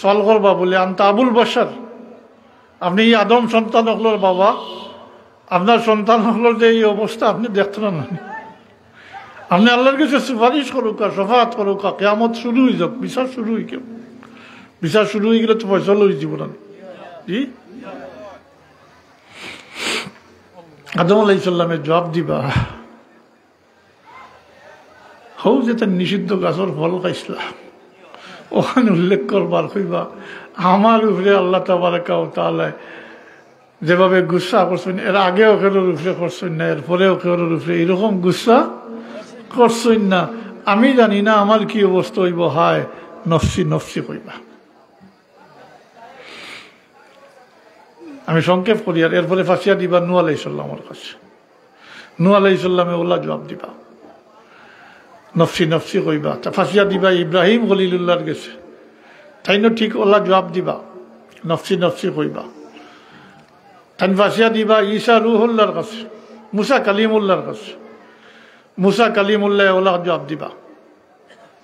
সল করবা বলে, আনতা আবুল বসর, আপনি আদম সন্তানগুলোর বাবা, আপনার সন্তান হলো যে এই অবস্থা আপনি দেখতেন না, আপনি আল্লাহর কাছে সুপারিশ করুক, শফাত করুক, কিয়ামত শুরু হয়ে যাক, বিচার শুরু হয়ে গেল। বিচার শুরু হয়ে গেলে তো পয়সা লই জীবন। জি, আদম আলাইহিস সালামের জবাব দিবা, হও যে তার নিষিদ্ধ গাছের ফল খাইছিলা, ওখানে উল্লেখ করবার কইবা আমার উপরে আল্লাহ তাবারাকা ওয়া তাআলা যেভাবে গুসা করছেন, এর আগেও কেউর উপরে করছেন না, এর পরেও কেউর উপরে এরকম গুসা করছেন না। আমি জানি না আমার কি অবস্থা হইব, হায় নফসি নফসি কইবা। আমি সংক্ষেপ করি, আর এরপরে ফাঁসিয়া দিবা নূহ আলাইহিস সালামের কাছে। নূহ আলাইহিস সালামে ওলা জবাব দিবা, নফসি নফসি কইবা। তা ফাঁসিয়া দিবা ইব্রাহিম খলিলুল্লাহর গেছে, তাই না ঠিক ওলা জবাব দিবা, নফসি নফসি কইবা। তাই ফাঁসিয়া দিবা ঈসা রুহুল্লাহর কাছে, মুসা কালিমুল্লাহর কাছে, মুসা কালিমুল্লাহ ওলা জবাব দিবা,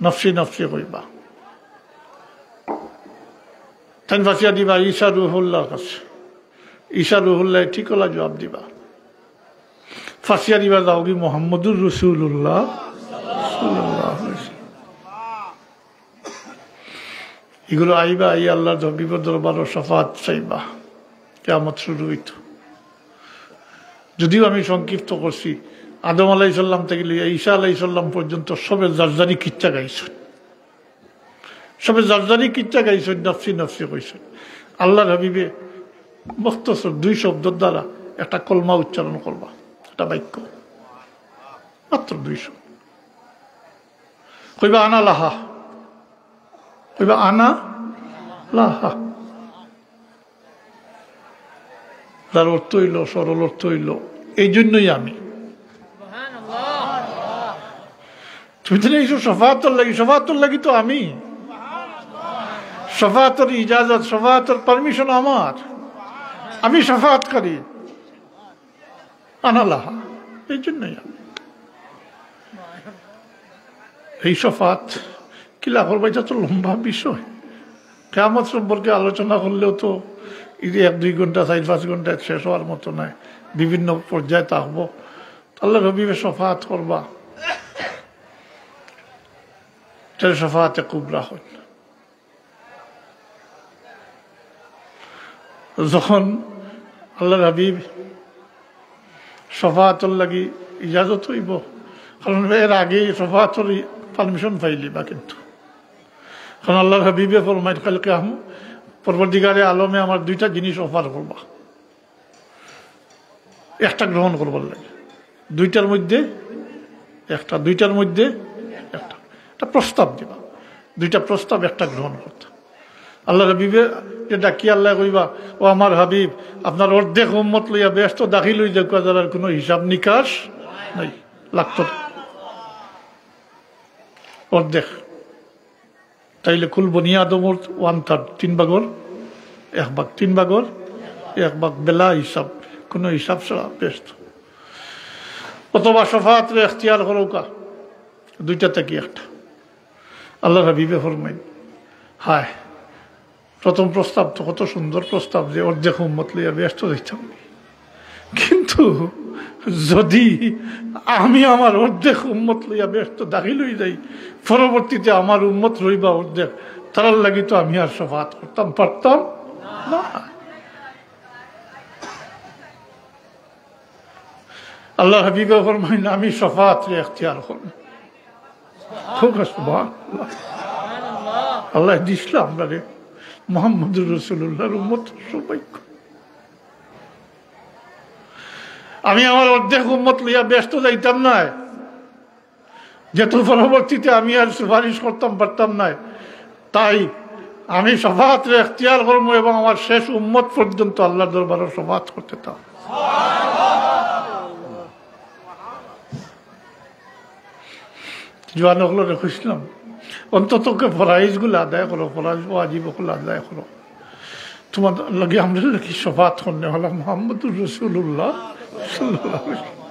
নফসি নফসি কইবা। তাই ফাঁসিয়া দিবা ঈসা রুহুল্লাহর কাছে, ঈসা রুহুল্লাহ ঠিক ওলা জবাব দিবা। ফাঁসিয়া দিবা যাওগি মুহাম্মদুর রাসূলুল্লাহ সাল্লাল্লাহু আলাইহি ওয়াসাল্লাম। এগুলো আইবা, আই আল্লাহর বিপদ দরবার শফাত চাইবা, কিয়ামত শুরু হইত। যদিও আমি সংক্ষিপ্ত করছি, আদম আলাইহিস সালাম থেকে ঈসা আলাইহিস সালাম পর্যন্ত সবে জারজারি কিচ্ছা গাইছেন, সবে জারজারি কিচ্ছা গাইছেন, নফসি নফসি কইছেন। আল্লাহর হাবিবে মুখতসর 2 শব্দের দ্বারা একটা কলমা উচ্চারণ করবা, একটা বাক্য, মাত্র 2 শব্দ। কইবা আনা লাহা, কইবা আনা লাহা। তার অর্থ হইল, সরল অর্থ হইল এই জন্যই আমি। তুমি তো এইসব শফাআতের লাগি তো আমি, শফাআতের ইজাজত, শফাআতের পারমিশন আমার, আমি শফাআত করি, আনা লাহা, এই জন্যই আমি। এই শফাআত কিলা করবো, এটা তো লম্বা বিষয়। কিয়ামত সম্পর্কে আলোচনা করলেও তো 1-2 ঘন্টা 4-5 ঘন্টায় শেষ হওয়ার মতো নয়, বিভিন্ন পর্যায়ে থাকবো। আল্লাহর হাবিবে শফাআত করবা, তাহলে শফাআতে কুবরা হয়। যখন আল্লাহর হাবিব শফাআতের লাগি ইজাজত হইব, কারণ এর আগে শফাআতের পারমিশন পাইলিবা, কিন্তু কারণ আল্লাহর হাবিবে ফরমাইত কালকে পরবর্তীকালে আলমে আমার 2টা জিনিস অফার করবা, একটা গ্রহণ করবার লাগে, 2টার মধ্যে একটা, 2টার মধ্যে একটা প্রস্তাব দিবা, 2টা প্রস্তাব একটা গ্রহণ করতে। আল্লাহ হাবিবে যে ডাকি আল্লাহ কইবা, ও আমার হাবিব, আপনার অর্ধেক উম্মত লইয়া ব্যস্ত দাখিল হয়ে যাক, যার কোনো হিসাব নিকাশ নাই, লাগতো অর্ধেক। তাইলে কুল বনি আদমর 1/3, 3 ভাগর 1 ভাগ, 3 ভাগর 1 ভাগ বেলা হিসাব, কোনো হিসাব ছাড়া ব্যস্ত। অথবা শফাআতের ইখতিয়ার করৌকা, 2টা থেকে একটা। আল্লাহ হাবিবে ফরমাইন, হায় প্রথম প্রস্তাব তো কত সুন্দর প্রস্তাব, যে অর্ধেক উম্মত লইয়া ব্যস্ত হইতাম, কিন্তু যদি আমি আমার অর্ধেক উম্মত লইয়া ব্যস্ত দাখিল হয়ে যাই, পরবর্তীতে আমার উম্মত রইবা অর্ধেক, তার লাগি তো আমি আর শফাআত করতাম পারতাম না। আল্লাহ হাবিবে ফরমাইন, আমি শফাআতের ইখতিয়ার করব। আল্লাহ দিসলা আমরা রে মুহাম্মদুর রাসূলুল্লাহর উম্মত সৌভাগ্য। আমি আমার অর্ধেক উম্মত লইয়া ব্যস্ত যাইতাম না, যেহেতু পরবর্তীতে আমি আর সুপারিশ করতাম পারতাম না, তাই আমি শফাআতের ইখতিয়ার করবো এবং আমার শেষ উম্মত পর্যন্ত আল্লাহর দরবারে শফাআত করতে থাকব। জোয়ান হলো রেখেছিলাম, অন্তত ফরাইজগুলো আদায় করো, ফরাইজ ওয়াজিবগুলো আদায় করো। তোমার লাগে আমরা কি শফাআত করতে হলাম মুহাম্মদুর রাসূলুল্লাহ সাল্লাল্লাহু আলাইহি ওয়াসাল্লাম,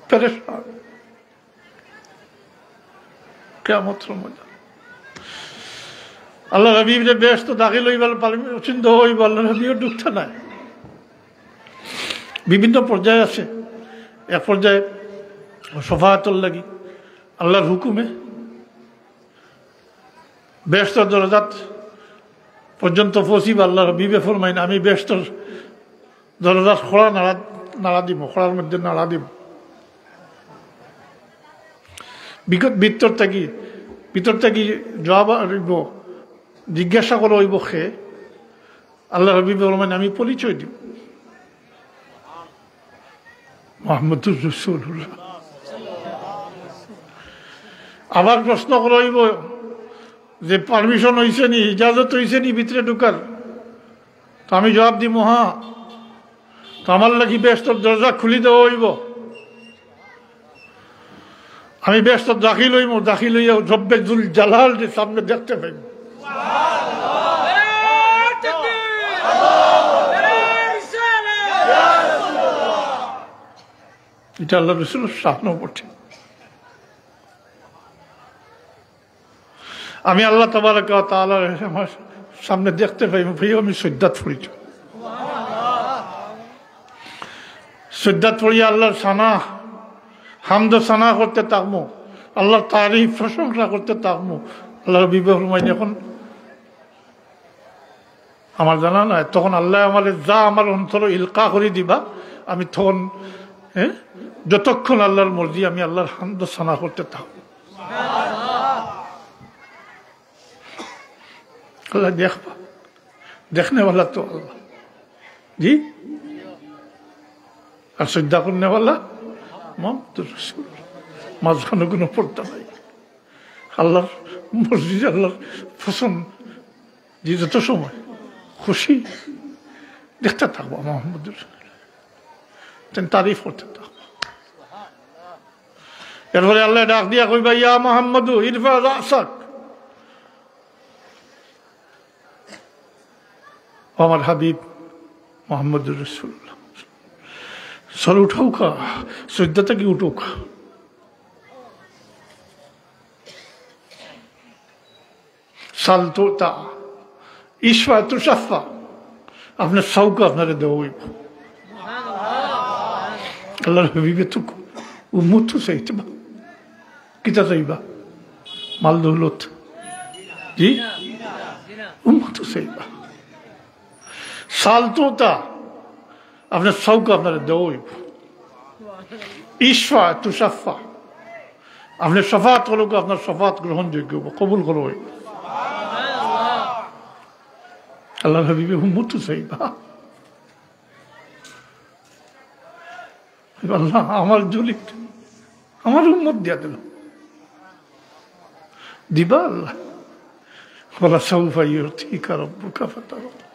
পেরেশান। কিয়ামতের ময়দান আল্লাহ হাবিবরে ব্যস্ত দাখিল হইবার পারমিশন দেওয়া হইব, আল্লাহ হাবিব ঢুকতে নাই। বিভিন্ন পর্যায়ে আছে। এক পর্যায়ে শফাআতুল লাগি আল্লাহর হুকুমে বেহেশতের দরজাত পর্যন্ত পৌঁছিব। আল্লাহর হাবিবে ফরমাইন আমি বেহেশতের দরজাত খোড়া নাড়া দিব, খোড়ার মধ্যে নাড়া দিব। ভিতর থেকে জবাব আসব, জিজ্ঞাসা করো হইব খে। আল্লাহ হাবিব ফরমাইন আমি পরিচয় দিব, মুহাম্মদুর রাসূলুল্লাহ। আবার প্রশ্ন করা হইব যে পারমিশন হয়েছে নি, ইজাজত হয়েছে নি ভিতরে ঢুকার? তো আমি জবাব দিব হ্যাঁ। তো আমার লাগি বেহেশতের দরজা খুলি দেওয়া হইব। আমি বেহেশত দাখিল হইব, দাখিল হইয়া রব্বে জুল জালাল সামনে দেখতে পাইব। এটা আল্লাহ রাসূলের শান বটে। আমি আল্লাহ তাবারক ওয়া তাআলা আমার সামনে দেখতে পাইব, ভাই আমি সিজদাত পড়িছ। সিজদাত পড়িয়া আল্লাহর সানা হামদ সানা করতে থাকবো, আল্লাহর তারিফ প্রশংসা করতে থাকবো। আল্লাহর বিবাহ ফরমাইন এখন আমার জানা নাই, তখন আল্লাহ আমার যা আমার অন্তর ইলকা করে দিবা, আমি তখন যতক্ষণ আল্লাহর মর্জি আমি আল্লাহর হামদ সানা করতে থাকবো। আল্লাহ দেখবা, দেখনে वाला তো আল্লাহ জি, আর সিজদা করনে वाला মুহাম্মদুর রাসূলুল্লাহ। মাঝখানে কোনো পর্দা নাই। আল্লাহর মর্জি, আল্লাহর পছন্দ, যে যত সময় খুশি দেখতে থাকবো মুহাম্মদুর রাসূলুল্লাহ, তারিফ করতে থাকবো। এরপরে আল্লাহ ডাক দিয়া কইবা ইয়া মুহাম্মদু ইরফা রাসাক, আমার হাবিব মুহাম্মদুর রাসূলুল্লাহ সর উঠাও খা, সিজদা থেকে উঠো খা। সালতুতা ইশফা তুশাফা, আপনার সৌকা আপনারে দেওয়া হইব। আল্লাহর হাবিবে তো উম্মত তো চাইতে বা কিতা চাইবা? মাল দৌলত জি, উম্মত তো চাইবা। সালতুতা আপনার সৌকা আপনারে দেওয়া হইব। ইশফা তুশাফা, আপনার শফাত হলো, আপনার শফাত গ্রহণযোগ্য কবুল করো হইব। আল্লাহর হাবিবে উম্মত চাইবা। আল্লাহ আমার জুলিক আমার উম্মত দিয়া দিল, দিবা আল্লাহ। ওয়ালা সাউফা ইউতিকা রাব্বুকা ফাতারদা।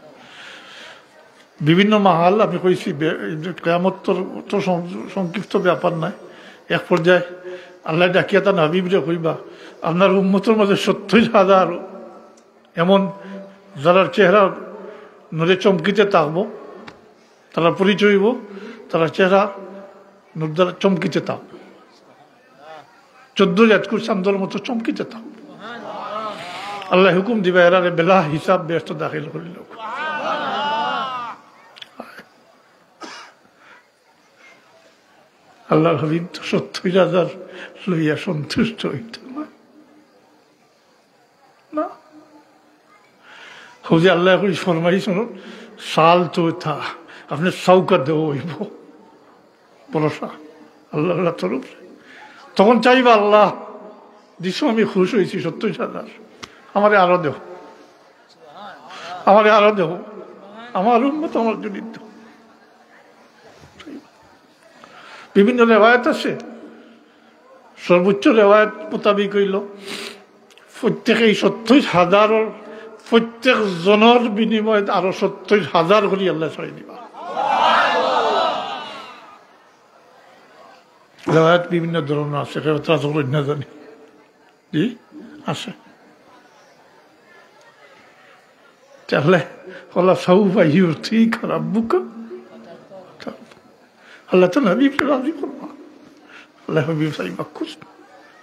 বিভিন্ন মাহাল আমি কইছি, কিয়ামত তো সংক্ষিপ্ত ব্যাপার নাই। এক পর্যায়ে আল্লাহ ডাকিয়া তার হাবিবরে কইবা আপনার উম্মতের মধ্যে 70,000 এমন যারা চেহারা নূরে চমকিতে থাকবো, তারা পরিচয় হইব, তারা চেহারা নূর দ্বারা চমকিতে থাকবো, 14 জাতকুর চান্দর মতো চমকিতে থাকবো। আল্লাহ হুকুম দিবা এরারে বেলা হিসাব ব্যস্ত দাখিল করিল। আল্লাহর হাবিব তো 70,000 লইয়া সন্তুষ্ট হইত না। হৌজি আল্লাহ করি ফরমাই শুনুন, সাল তো থা আপনি সৌকা দেওয়া হইব ভরসা আল্লাহ তরফ। তখন চাইবা আল্লাহ দিস, আমি খুশ হয়েছি 70,000, আমারে আরো দেহ, আমারে আরো দেহ, আমার উম্মত আমার জড়িত। বিভিন্ন রেওয়ায়ত আছে, সর্বোচ্চ রেওয়ায়ত মোতাবিক হইল প্রত্যেকে 70,000 প্রত্যেক জনের বিনিময়ে আরো 70,000 করে আল্লাহ ছড়াই দিবা। রেওয়ায়ত বিভিন্ন ধরনের আছে, না জানি জি আছে। তাহলে হলা সাউফা ইউতিকা রাব্বুকা, আল্লাহ তো হাবিবকে রাজি করবা। আল্লাহ হাবিব সাইবা খুশ,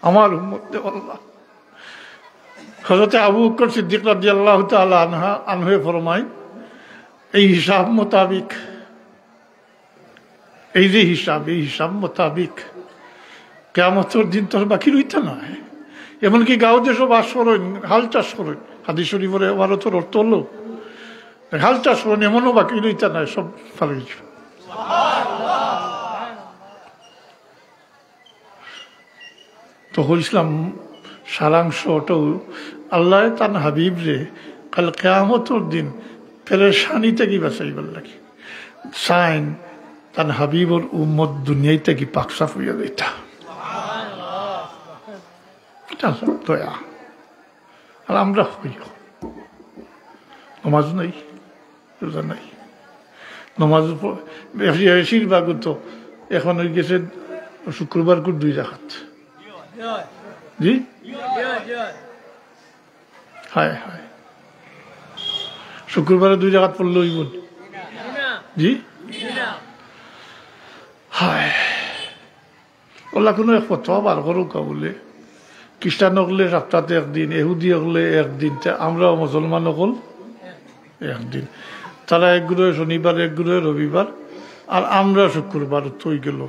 আমার উম্মত দে আল্লাহ। হযরত আবু বকর সিদ্দিক রাদিয়াল্লাহু তাআলা আনহু ফরমায় এই হিসাব মোতাবিক এই যে হিসাব, এই হিসাব মোতাবিক কিয়ামতের দিন তোর বাকি রইতে নয়। এমনকি গাঁও দেশও বাস করেন, হাল চাষ করেন, হাদিস শরীফের ভারতের অর্থ হলো হাল চাষ করেন, এমনও বাকি রইতে নয়, সব ফালে যাবে। তো ইসলাম সারাংশটাও আল্লাহ তান হাবিব রে কাল কিয়ামতের দিন পেরেশানি থেকে বাঁচাইবার লাগে সাইন তান হাবিবর উম্মত দুনিয়াই থেকে পাকসাফ হইয়া যাইতা। এটা দয়া। আর আমরা হই নমাজ নাই, রোজা নাই, নমাজ বেশিরভাগ তো এখন হয়ে গেছে শুক্রবার করে 2 রাকাত। জি হায় হায়, শুক্রবারে 2 রাকাত পড়লে হইব? জি হায়, ওলা কোনো এক কথা বার করুক বলে খ্রিস্টান হলে সপ্তাহে একদিন, এহুদি হলে একদিন, আমরাও মুসলমান হল একদিন। তারা এক গ্রহে শনিবার, এক গ্রহে রবিবার, আর আমরা শুক্রবার তৈ গেল।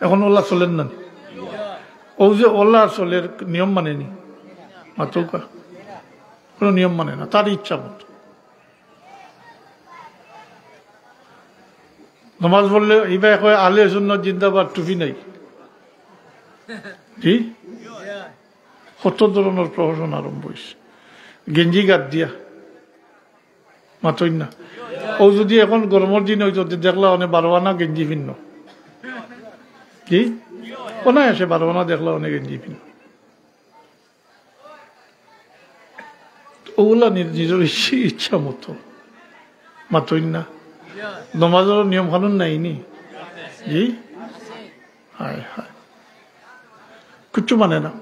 এখন ওলা চলেন না, ও যে ওলা চলের নিয়ম মানেনি, মাত্র কোনো নিয়ম মানে না, তার ইচ্ছা মতো নমাজ পড়লে এইবার কয় আলে সুন্নাত জিন্দাবাদ, টুপি নাই। জি কত ধরনের প্রহসন আরম্ভ হয়েছে, গেঞ্জি গাত দিয়া মাতই না। ও যদি এখন গরমের দিন হইতো দেখলা অনেক 12 আনা গেঞ্জি ভিন্ন। জি কোনায় আসে 12 আনা দেখলা অনেক গেঞ্জি ভিন্ন। ওগুলা নিজের ইচ্ছা মতো মাতই না। নমাজের নিয়ম কানুন নাইনি। জি হায় হায়, কিচ্ছু মানে না,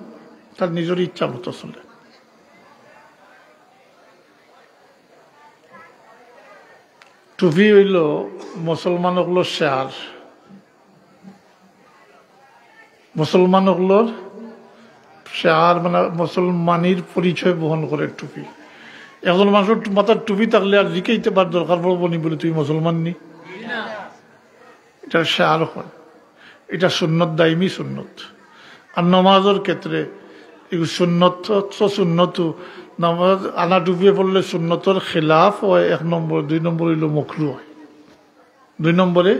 তার নিজের ইচ্ছা মতো চলে। টুপি হইল মুসলমান হলোর শেয়ার, মুসলমান হলোর শেয়ার মানে মুসলমানির পরিচয় বহন করে টুপি। একজন মানুষের মাথার টুপি থাকলে আর জিকাইতে পার দরকার পড়বো নি বলে তুই মুসলমান নি, এটা শেয়ার হয়, এটা সুন্নত, দাইমি সুন্নত। আর নমাজের ক্ষেত্রে সুন্নত সুন্নত, নামাজ আনা ডুবিয়ে পড়লে সুন্নতর খেলাফ হয় 1 নম্বর, 2 নম্বর হইল মকরু হয়। 2 নম্বরে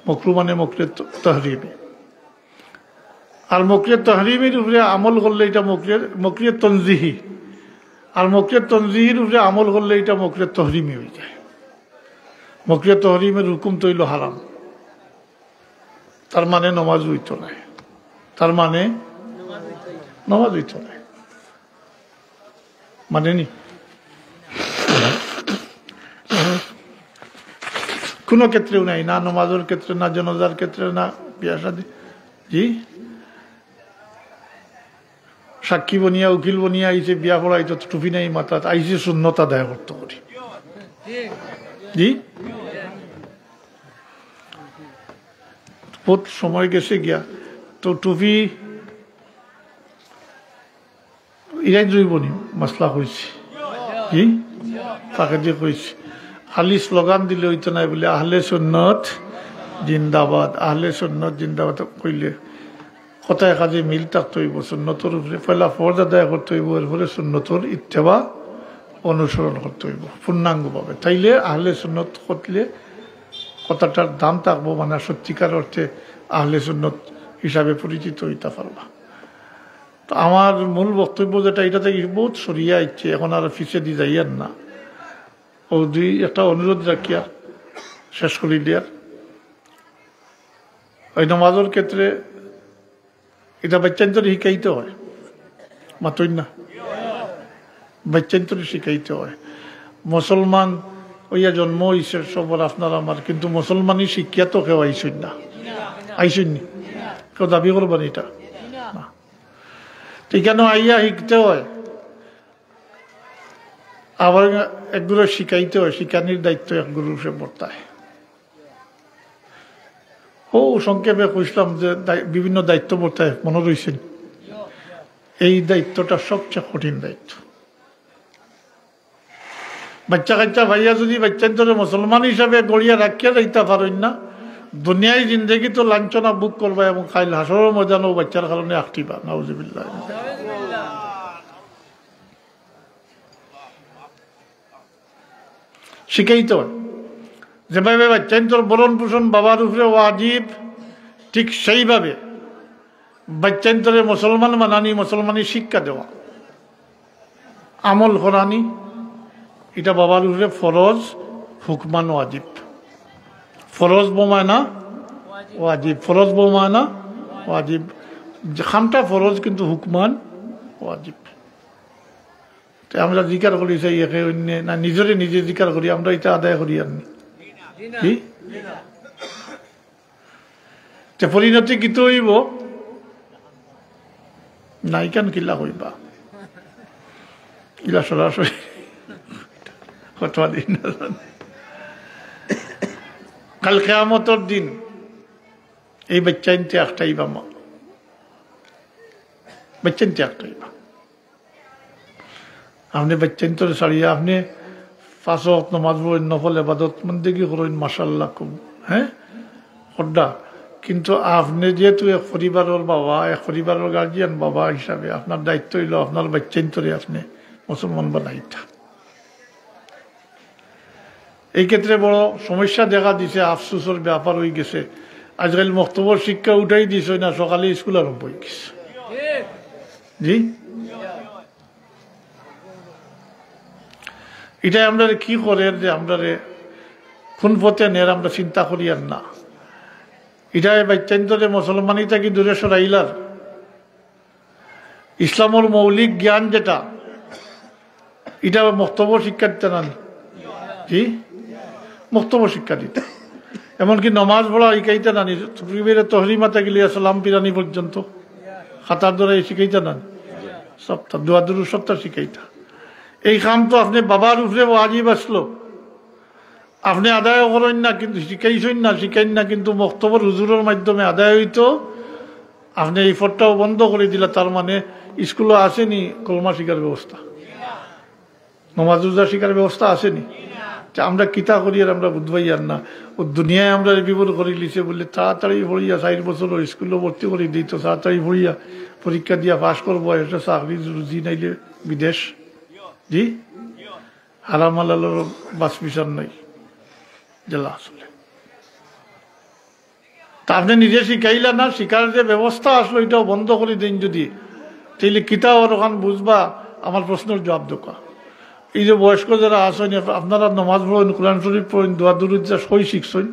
মকরু মানে মকরে তাহরিমি। আর মকরে তাহরিমির উপরে আমল করলে এটা মকরে তনজিহি, আর মকরে তনজিহির উপরে আমল করলে এটা মকরে তহরিমি হয়ে যায়। মকরে তহরিমের হুকুম তো হইল হারাম, তার মানে নমাজ হইত নাই, তার মানে নমাজ হইত নাই, মানে নি কোনো ক্ষেত্রেও নাই, না নমাজের ক্ষেত্রে, না জানাজার ক্ষেত্রে, না বিয়া শাদী। জি সাক্ষী বনিয়া উকিল বনিয়া আইছে বিয়া পড়াইতো, টুপি নাই মাথাত, আইসে সুন্নত আদায় করতে করি। জি বহুত সময় গেছে গিয়া তো টুপি ইরাই জুইবনি মশলা হয়েছে। জি তাকে যে কইছে খালি স্লোগান দিলে হইতো নাই বলে আহলে সুন্নত জিন্দাবাদ, আহলে সুন্নত জিন্দাবাদ কইলে কথায় কাজে মিল থাকতে হইব। সুন্নতর উপরে পয়লা ফরজ আদায় করতে হইব, এরপরে সুন্নতর ইত্তেবা অনুসরণ করতে হইব পূর্ণাঙ্গভাবে। তাইলে আহলে সুন্নত করলে কথাটার দাম থাকবো, মানে সত্যিকার অর্থে আহলে সুন্নত হিসাবে পরিচিত হইতে পারবা। তো আমার মূল বক্তব্য যেটা, এটা থেকে বহুত সরিয়া ইচ্ছে, এখন আর ফিসে দিয়ে যাইয়ার না। ও একটা অনুরোধ রাখিয়া শেষ করি দিয়ার, ওই নমাজের ক্ষেত্রে এটা বাচ্চান্তরে শিখাইতে হয়, মাতই না, বাচ্চান্তরে শিখাইতে হয়। মুসলমান ওইয়া জন্ম হয়েছে সবর আপনার আমার, কিন্তু মুসলমানই শিক্ষা তো কেউ আইসই না, আইসই নি, কেউ দাবি করবেন এটা না। ঠিক কেন আইয়া শিখতে হয়, আবার একগুলো শিখাইতে হয়, শিখানির দায়িত্ব একগুলো সে বর্তায়। ও সংক্ষেপে কইসলাম যে বিভিন্ন দায়িত্ব বর্তায়, মনে রয়েছেন। এই দায়িত্বটা সবচেয়ে কঠিন দায়িত্ব। বাচ্চা কাচ্চা ভাইয়া যদি বাচ্চান্তরে মুসলমান হিসাবে গড়িয়া রাখিয়া যাইতে পারেন না, দুনিয়ায় জিন্দগি তো লাঞ্ছনা বুক করবা এবং খাইল হাসরের ময়দানও বাচ্চার কারণে আঁকটিবা। নাউজুবিল্লাহ। শিখাইতে হয় যেভাবে বাচ্চান্তর বরণ পোষণ বাবার উপরে ওয়াজিব, ঠিক সেইভাবে বাচ্চান্তরে মুসলমান বানানি, মুসলমানি শিক্ষা দেওয়া, আমল করানি, এটা বাবার উপরে ফরজ, হুকমান ওয়াজিব। ফরজ বোমায়না ওয়াজিব, ফরজ বোমায়না ওয়াজিব। খামটা ফরজ কিন্তু হুকমান ওয়াজিব। আমরা জিকার করি চাই একে অন্য না, নিজরে নিজে জিকার করি, আমরা এটা আদায় করি আনি কি পরিণতি কি তো হইব নাইকান কিল্লা হইবা ইলা সরাসরি ফতোয়া দিন। কাল কিয়ামতের দিন এই বাচ্চাইনতে একটাইবা, মা বাচ্চাইনতে একটাইবা। আপনি বাচ্চাইনতে সারিয়া আপনি 5 ওয়াক্ত নামাজ পড়েন, নফল ইবাদত বন্দেগি করেন, মাশাআল্লাহ খুব, হ্যাঁ খোদ্দা। কিন্তু আপনি যেহেতু এক পরিবারের বাবা, এক পরিবারের গার্জিয়ান বাবা হিসাবে আপনার দায়িত্ব হইল আপনার বাচ্চাইনতরে আপনি মুসলমান বানাইতা। এই ক্ষেত্রে বড় সমস্যা দেখা দিছে, আফসোসের ব্যাপার হয়ে গেছে। আজকাল মক্তব্য শিক্ষা উঠাই দিছে না, সকালে স্কুল আরম্ভ হয়ে গেছে। জি, এটাই আমরা কি করে যে আমরা কোন পথে নের আমরা চিন্তা করি আর না। এটাই বাচ্চান্তরে মুসলমানিটা কি দূরে সরাইলার ইসলামের মৌলিক জ্ঞান যেটা, এটা মক্তব্য শিক্ষা দিতে না। জি, মক্তব্য শিক্ষা দিতে, এমনকি নমাজ পড়া শিখাইতে না, তহরিমাতা গিলিয়া সালাম পিরানি পর্যন্ত খাতার দ্বারা শিখাইতে না, সপ্তাহ দোয়া দুরু সপ্তাহ শিখাইতা। এই কাম তো আপনি বাবার উপরে ওয়াজিব আসলো, আপনি আদায় করেন না, কিন্তু শিখাইছেন না, শিখাইন না, কিন্তু মক্তবর হুজুরের মাধ্যমে আদায় হইতো। আপনি এই ফটটাও বন্ধ করে দিলা, তার মানে স্কুলে আসেনি কলমা শিকার ব্যবস্থা, নমাজ রোজা শিকার ব্যবস্থা আসেনি। আমরা কিতা করি আর আমরা বুধবাই আর না, ও দুনিয়ায় আমরা বিপদ করে লিছে বলে তাড়াতাড়ি পড়িয়া 4 বছর স্কুলে ভর্তি করে দিই, তো তাড়াতাড়ি পড়িয়া পরীক্ষা দিয়া পাশ করবো, এটা চাকরি রুজি নাইলে বিদেশ। জি, হারাম হালালের বাস বিচার নাই জেলা আসলে। তা আপনি নিজে শিখাইলা না, শিখার যে ব্যবস্থা আসলো এটাও বন্ধ করে দিন যদি, তাইলে কিতা ওর ওখান বুঝবা। আমার প্রশ্নের জবাব দোকা, এই যে বয়স্ক যারা আসেন আপনারা নমাজ পড়েন, কোরআন শরীফ পড়েন, দোয়া দুরুদ যা সই শিখছেন,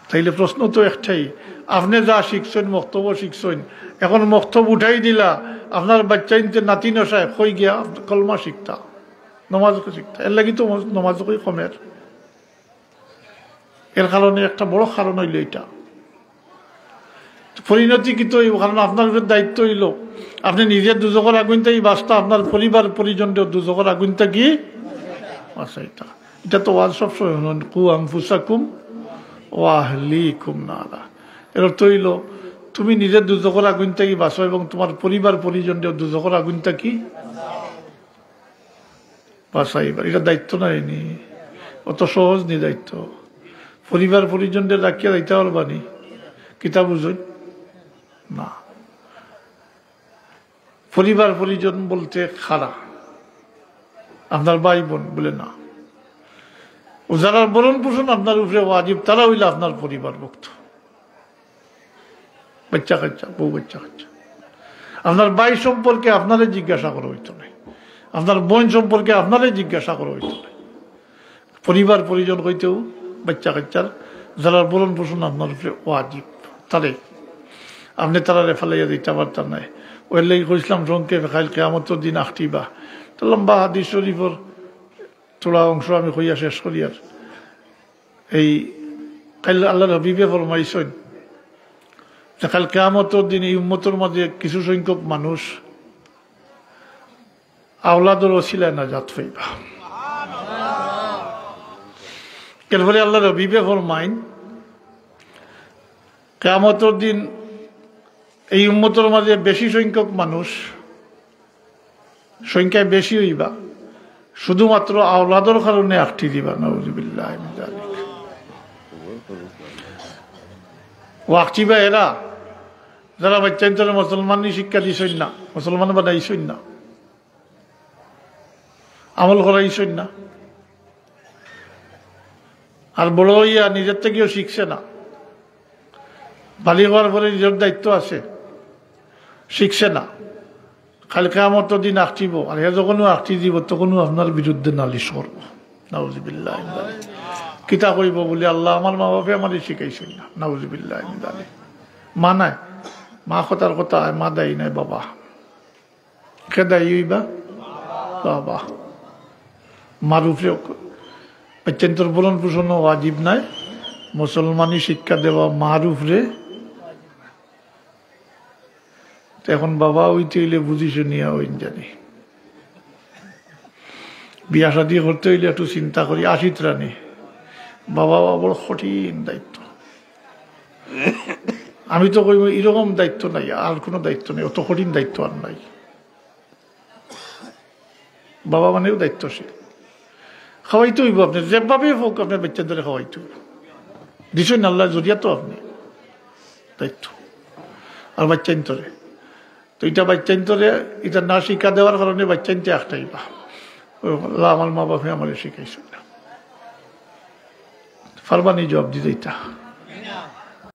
তাইলে প্রশ্ন তো একটাই, আপনি যা শিখছেন মক্তব্য শিখছেন, এখন মক্তব্য উঠাই দিলা, আপনার বাচ্চা ইনতে নাতি নশায় হয়ে গিয়া কলমা শিখতা, নমাজকে শিখতা, এর লাগি তো নমাজকে কমের। এর কারণে একটা বড় কারণ হইল এটা পরিণতি কিন্তু, কারণ আপনার দায়িত্ব হইল আপনি নিজের দুজকের আগুনটাই বাস্তা, আপনার পরিবার পরিজনদের দুজকের আগুনটা কি আচ্ছা। এটা তো ওয়াজ সবসময় কু আনফুসাকুম ওয়া আহলিকুম নারা, এর অর্থ হইল তুমি নিজের দুজকের আগুনটা কি বাঁচো এবং তোমার পরিবার পরিজনদের দুজকের আগুনটা কি বাঁচাইবার। এটা দায়িত্ব নাইনি, অত সহজ নি দায়িত্ব। পরিবার পরিজনদের রাখিয়া যাইতে পারবানি, কিতা বুঝই না। পরিবার পরিজন বলতে খারা আপনার ভাই বোন বলে না, ও যারা বরণ পোষণ আপনার উপরে ওয়াজিব তারা হইলে আপনার পরিবার ভুক্ত, বাচ্চা কাচ্চা, বউ বাচ্চা কাচ্চা। আপনার ভাই সম্পর্কে আপনারে জিজ্ঞাসা করা হইতো না, আপনার বোন সম্পর্কে আপনারে জিজ্ঞাসা করা হইতো না। পরিবার পরিজন হইতেও বাচ্চা কাচ্চার যারা বরণ পোষণ আপনার উপরে ওয়াজিব, তারে আপনি তারা রেফালাইয়া দিতে পারতেন নাই। ওই লেগে কইসলাম সংক্ষেপে খাইল কিয়ামতের দিন আখটিবা, তো লম্বা হাদিস শরীফের তোলা অংশ আমি কইয়া শেষ করি। আর এই কাল আল্লাহর হাবিবে ফরমাইছেন যে কাল কিয়ামতের দিন এই উম্মতের মাঝে কিছু সংখ্যক মানুষ আওলাদের ওসিলায় নাজাত পাইবা। এর ফলে আল্লাহর হাবিবে ফরমাইন কিয়ামতের দিন এই উম্মতের মাঝে বেশি সংখ্যক মানুষ, সংখ্যায় বেশি হইবা, শুধুমাত্র আওলাদর কারণে আখটি দিবা নাউযুবিল্লাহ মিন যালিক ওয়াকচিবা এরা যারা বাচ্চান্তরে মুসলমানই শিক্ষা দিছেন না মুসলমান বানাইছেন না আমল করাইছেন না আর বড় হইয়া নিজের থেকেও শিখছে না বালি হওয়ার পরে নিজের দায়িত্ব আছে শিখছে না খালি কিয়ামত দিন আঁকটিব আর হে যখনও আঁকটি দিব তখনও আপনার বিরুদ্ধে নালিশ করবো নাউযুবিল্লাহ মিন যালিক কিতা কইব বলে আল্লাহ আমার মা বাপে আমারই শিখাইছেন না নাউযুবিল্লাহ মিন যালিক মা নাই মা কথার কথা মা দায়ী নাই বাবা কে দায়ী হইবা বাবা মার উপরে বাচ্চান্তর বলন পোষণ ওয়াজিব নাই মুসলমানি শিক্ষা দেওয়া মার উপরে এখন বাবা হইতে হইলে বুঝি শুনিয়া হইন জানি বিয়া শাদী করতে হইলে একটু চিন্তা করি আশিত রানী বাবা বড় কঠিন দায়িত্ব আমি তো কইব এরকম দায়িত্ব নাই আর কোনো দায়িত্ব নেই অত কঠিন দায়িত্ব আর নাই বাবা মানেও দায়িত্বশীল খাওয়াইতে হইব আপনি যেভাবে হোক আপনার বাচ্চার ধরে খাওয়াইতে হইব দিচ্ছেন আল্লাহ জরিয়া তো আপনি দায়িত্ব আর বাচ্চান্তরে তো এটা বাচ্চান্তরে এটা না শিক্ষা দেওয়ার কারণে বাচ্চান্তে একটাইবা আল্লাহ আমার মা বাপে আমার শিখাইছেন না ফারবানি জবাব দিতে এটা